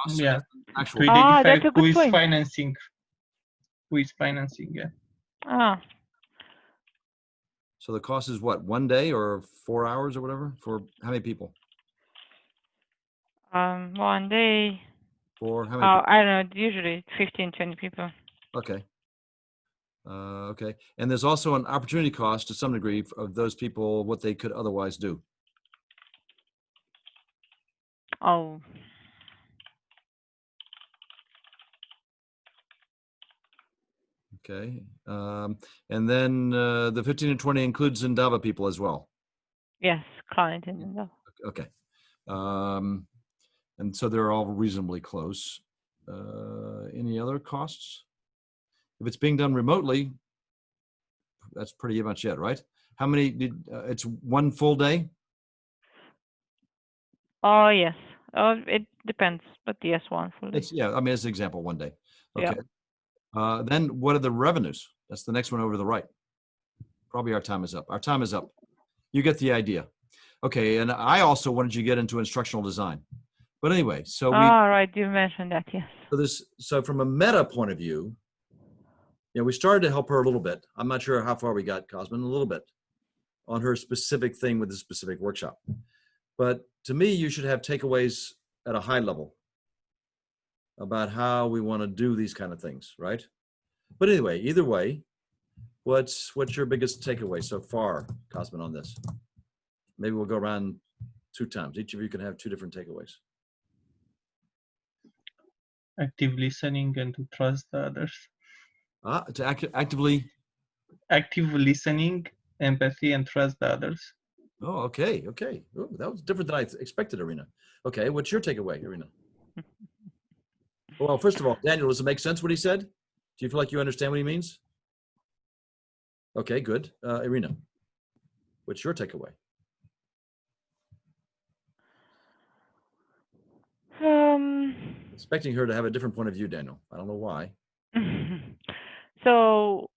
identify that's a good who is point. financing. Who is financing? Yeah. So the cost is what, 1 day or 4 hours or whatever? For how many people? 1 day. For how many people? I don't know, usually 15, 20 people. Okay. Okay. And there's also an opportunity cost to some degree of those people, what they could otherwise do. Oh. Okay. And then the 15 and 20 includes Endava people as well. Yes, client in Endava. Okay. And so they're all reasonably close. Any other costs? If it's being done remotely, that's pretty much it, right? How many did, it's 1 full day? Oh, yes. Oh, it depends, but yes, 1 full day. It's, yeah, I mean, as an example, 1 day. Okay. Yeah. Then what are the revenues? That's the next one over to the right. Probably our time is up. Our time is up. You get the idea. Okay, and I also wanted you to get into instructional design. But anyway, so right, you mentioned that, yes. So from a meta point of view, we started to help her a little bit. I'm not sure how far we got, Cosmin, a little bit on her specific thing with the specific workshop. But to me, you should have takeaways at a high level about how we want to do these kind of things, right? But anyway, either way, what's your biggest takeaway so far, Cosmin, on this? Maybe we'll go around 2 times. Each of you can have 2 different takeaways. Active listening and to trust the others. To actively? Active listening, empathy, and trust the others. Oh, okay, okay. Ooh, that was different than I expected, Irina. Okay, what's your takeaway, Irina? Well, first of all, Daniel, does it make sense what he said? Do you feel like you understand what he means? Okay, good. Irina, what's your takeaway? Expecting her to have a different point of view, Daniel. I don't know why. So,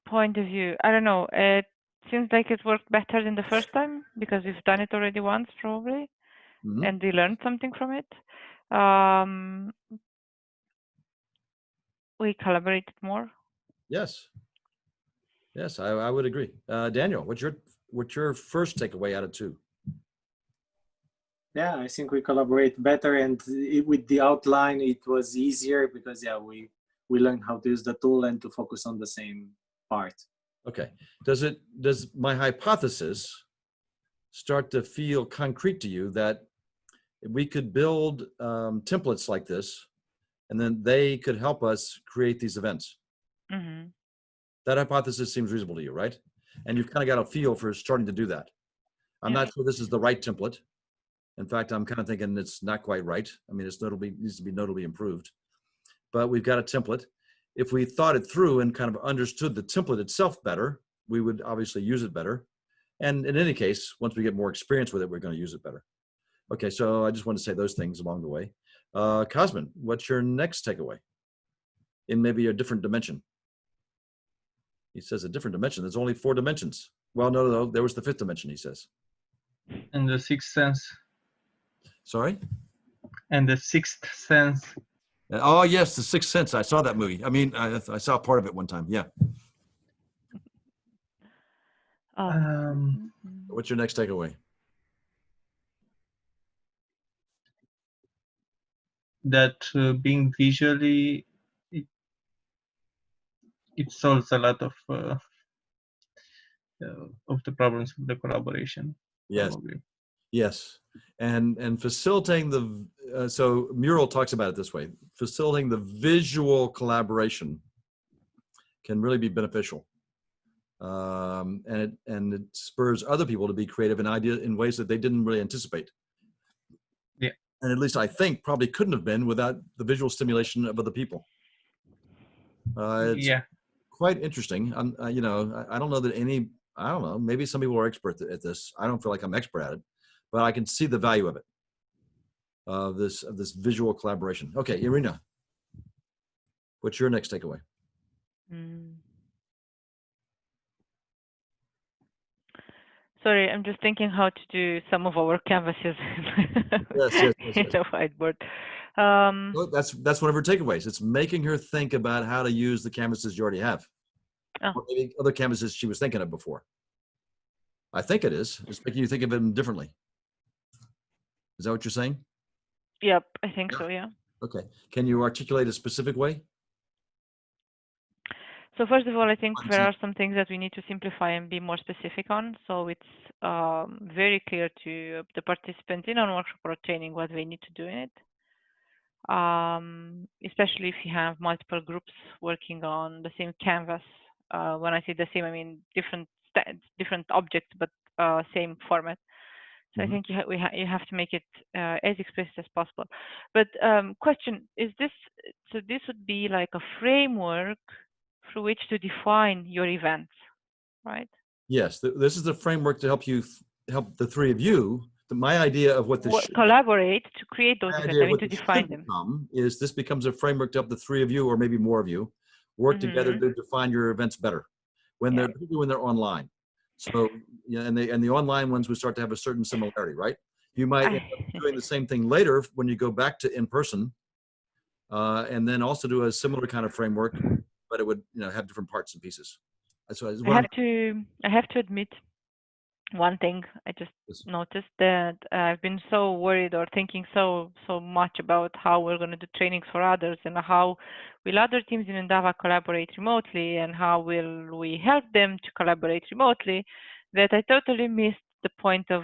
point of view, I don't know. It seems like it worked better than the first time because we've done it already once, probably, and we learned something from it. We collaborated more. Yes. Yes, I would agree. Daniel, what's your first takeaway out of 2? Yeah, I think we collaborate better, and with the outline, it was easier because we learned how to use the tool and to focus on the same part. Okay. Does my hypothesis start to feel concrete to you that we could build templates like this, and then they could help us create these events? Mm-hmm. That hypothesis seems reasonable to you, right? And you've kind of got a feel for starting to do that. I'm not sure this is the right template. In fact, I'm kind of thinking it's not quite right. I mean, it needs to be notably improved. But we've got a template. If we thought it through and kind of understood the template itself better, we would obviously use it better. And in any case, once we get more experience with it, we're going to use it better. Okay, so I just want to say those things along the way. Cosmin, what's your next takeaway in maybe a different dimension? He says a different dimension. There's only 4 dimensions. Well, no. There was the 5th dimension, he says. And the sixth sense. Sorry? And the sixth sense. Oh, yes, The Sixth Sense. I saw that movie. I mean, I saw part of it one time. Yeah. Um, What's your next takeaway? that being visually, it solves a lot of the problems of the collaboration. Yes. Probably. Yes. And facilitating so Mural talks about it this way, facilitating the visual collaboration can really be beneficial. And it spurs other people to be creative in ways that they didn't really anticipate. Yeah. And at least I think probably couldn't have been without the visual stimulation of other people. It's quite interesting. I don't know that I don't know, maybe some people are expert at this. I don't feel like I'm expert at it, but I can see the value of it, of this visual collaboration. Okay, Irina, what's your next takeaway? Sorry, I'm just thinking how to do some of our canvases Yes. in the whiteboard. Well, that's one of her takeaways. It's making her think about how to use the canvases you already have. Oh. Or maybe other canvases she was thinking of before. I think it is. It's making you think of them differently. Is that what you're saying? Yep, I think so, yeah. Okay. Can you articulate a specific way? So first of all, I think there are some things that we need to simplify and be more specific on. So it's very clear to the participants in a workshop or training what they need to do in it. Especially if you have multiple groups working on the same canvas. When I say the same, I mean different objects, but same format. So I think you have to make it as explicit as possible. But question is this: so this would be like a framework through which to define your events, right? Yes, this is the framework to help the 3 of you. My idea of what this collaborate to create those events. I mean, to define them. Is this becomes a framework to help the 3 of you, or maybe more of you, work together to define your events better particularly when they're online. So and the online ones would start to have a certain similarity, right? You might end up doing the same thing later when you go back to in person, and then also do a similar kind of framework, but it would have different parts and pieces. So I have to admit one thing. I just noticed that I've been so worried or thinking so much about how we're going to do trainings for others and how will other teams in Endava collaborate remotely and how will we help them to collaborate remotely, that I totally missed the point of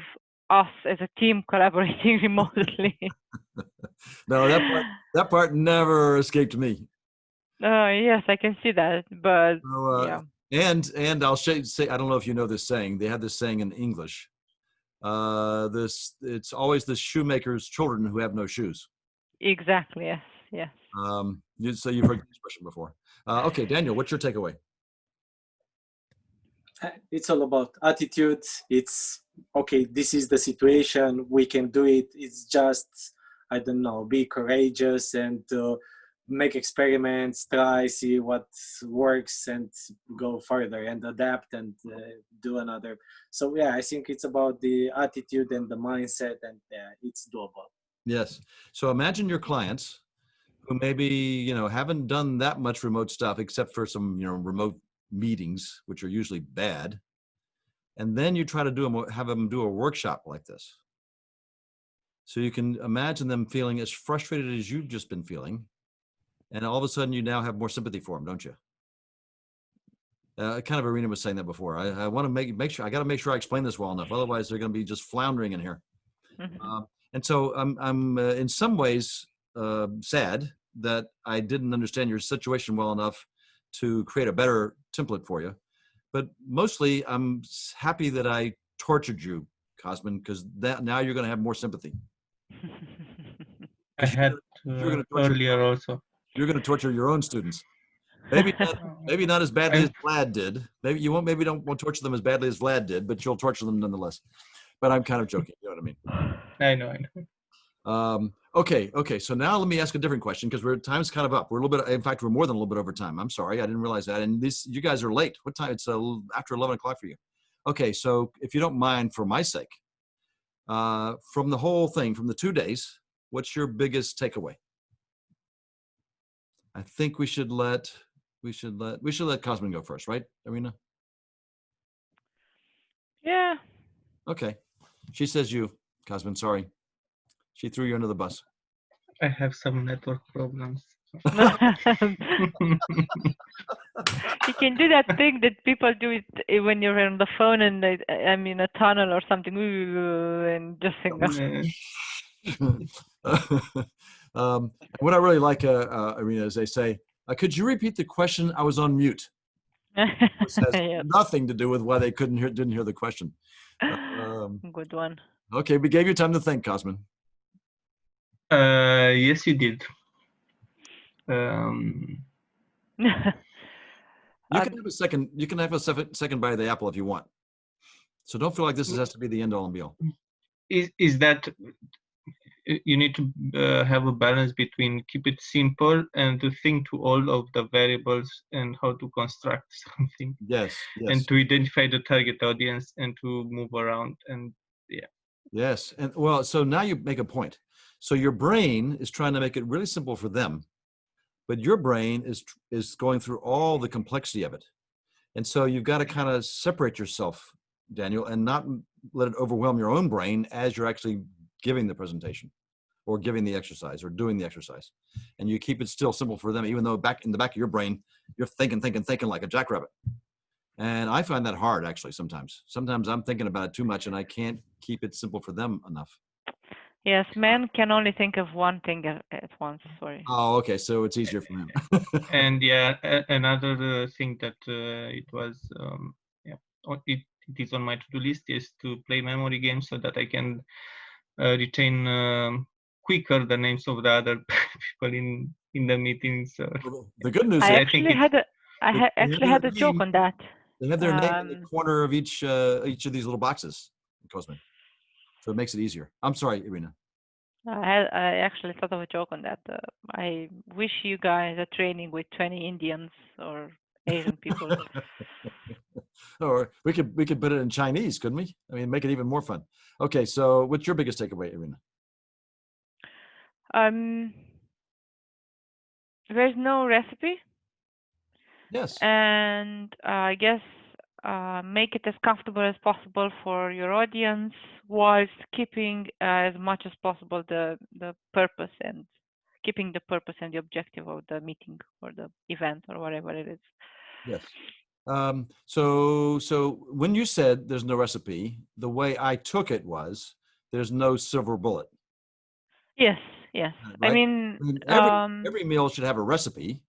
us as a team collaborating remotely. No, that part never escaped me. Yes, I can see that, but yeah. And I'll say, I don't know if you know this saying. They have this saying in English. It's always the shoemaker's children who have no shoes. Exactly. Yes. So you've heard the expression before. Okay, Daniel, what's your takeaway? It's all about attitude. It's okay. This is the situation. We can do it. It's just, I don't know, be courageous and make experiments, try, see what works, and go further and adapt and do another. So yeah, I think it's about the attitude and the mindset, and it's doable. Yes. So imagine your clients who maybe haven't done that much remote stuff except for some remote meetings, which are usually bad, and then you try to have them do a workshop like this. So you can imagine them feeling as frustrated as you've just been feeling. And all of a sudden, you now have more sympathy for them, don't you? Kind of Irina was saying that before. I want to make sure. I got to make sure I explain this well enough. Otherwise, they're going to be just floundering in here. And so I'm in some ways sad that I didn't understand your situation well enough to create a better template for you. But mostly, I'm happy that I tortured you, Cosmin, because now you're going to have more sympathy. I had earlier also. You're going to torture your own students. Maybe not as badly as Vlad did. Maybe you won't torture them as badly as Vlad did, but you'll torture them nonetheless. But I'm kind of joking. You know what I mean? I know. Okay. So now let me ask a different question because time's kind of up. We're a little bit, in fact, we're more than a little bit over time. I'm sorry, I didn't realize that. And you guys are late. What time? It's after 11 o'clock for you. Okay, so if you don't mind, for my sake, from the whole thing, from the 2 days, what's your biggest takeaway? I think we should let Cosmin go first, right, Irina? Yeah. Okay. She says you, Cosmin. Sorry, she threw you under the bus. I have some network problems. You can do that thing that people do it when you're on the phone and I'm in a tunnel or something, and just sing. What I really like, Irina, is they say, "Could you repeat the question? I was on mute." Which has Yeah. nothing to do with why they didn't hear the question. Good one. Okay, we gave you time to think, Cosmin. Yes, you did. You can have a second. You can have a second bite of the apple if you want. So don't feel like this has to be the end all and be all. Is that you need to have a balance between keep it simple and to think to all of the variables and how to construct something. Yes. And to identify the target audience and to move around and yeah. Yes, and well, so now you make a point. So your brain is trying to make it really simple for them, but your brain is going through all the complexity of it. And so you've got to kind of separate yourself, Daniel, and not let it overwhelm your own brain as you're actually giving the presentation or giving the exercise or doing the exercise. And you keep it still simple for them, even though back in the back of your brain, you're thinking like a jackrabbit. And I find that hard, actually, sometimes. Sometimes I'm thinking about it too much and I can't keep it simple for them enough. Yes, men can only think of one thing at once. Sorry. Oh, okay. So it's easier for him. And yeah, another thing that it is on my to-do list is to play memory games so that I can retain quicker the names of the other people in the meetings. The good news is I actually had a joke on that. they have their name in the corner of each of these little boxes, Cosmin. So it makes it easier. I'm sorry, Irina. I actually thought of a joke on that. I wish you guys a training with 20 Indians or Asian people. Or we could put it in Chinese, couldn't we? I mean, make it even more fun. Okay, so what's your biggest takeaway, Irina? There's no recipe. Yes. And I guess make it as comfortable as possible for your audience whilst keeping as much as possible the purpose and keeping the purpose and the objective of the meeting or the event or whatever it is. Yes. So when you said there's no recipe, the way I took it was there's no silver bullet. Yes. Right? I mean every meal should have a recipe,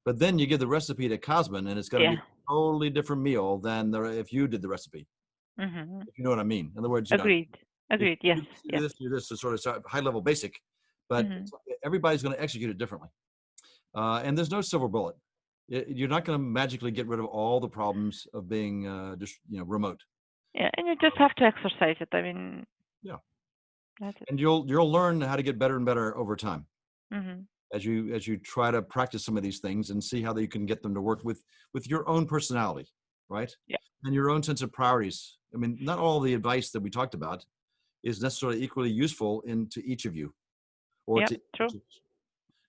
but then you give the recipe to Cosmin and it's going to be a totally different meal than if you did the recipe. Mm-hmm. If you know what I mean. In other words, agreed. Yes. Do this is sort of high level basic, but everybody's going to execute it differently. And there's no silver bullet. You're not going to magically get rid of all the problems of being just remote. Yeah, and you just have to exercise it. I mean, yeah, that's it. And you'll learn how to get better and better over time as you try to practice some of these things and see how you can get them to work with your own personality, right? Yeah, and your own sense of priorities. I mean, not all the advice that we talked about is necessarily equally useful to each of you, or true.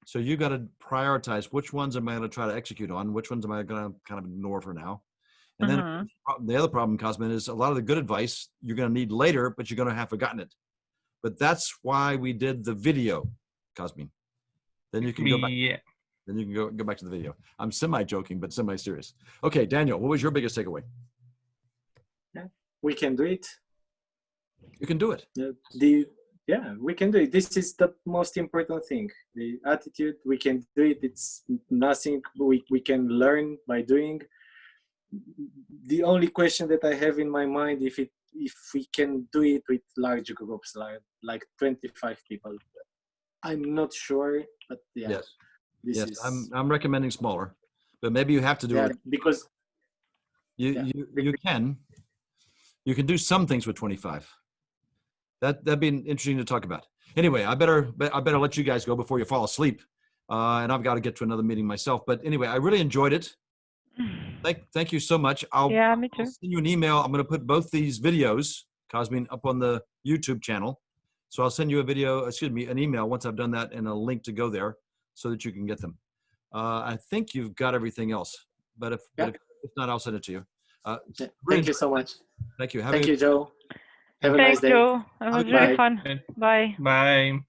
So you got to prioritize which ones am I going to try to execute on, which ones am I going to kind of ignore for now. And then the other problem, Cosmin, is a lot of the good advice you're going to need later, but you're going to have forgotten it. But that's why we did the video, Cosmin. Then you can go back. Yeah. Then you can go back to the video. I'm semi-joking, but semi-serious. Okay, Daniel, what was your biggest takeaway? We can do it. You can do it. We can do it. This is the most important thing. The attitude, we can do it. It's nothing we can learn by doing. The only question that I have in my mind, if we can do it with large groups, like 25 people. I'm not sure, but yeah. Yes. I'm recommending smaller, but maybe you have to do it because you can do some things with 25. That'd be interesting to talk about. Anyway, I better let you guys go before you fall asleep. And I've got to get to another meeting myself. But anyway, I really enjoyed it. Thank you so much. Yeah, me I'll too. send you an email. I'm going to put both these videos, Cosmin, up on the YouTube channel. So I'll send you an email once I've done that, and a link to go there so that you can get them. I think you've got everything else, but if not, I'll send it to you. Yeah. Thank you so much. Thank you. Thank you, Joe. Have a Thanks, nice day. Joe. It was Bye. really fun. Okay. Bye. Bye.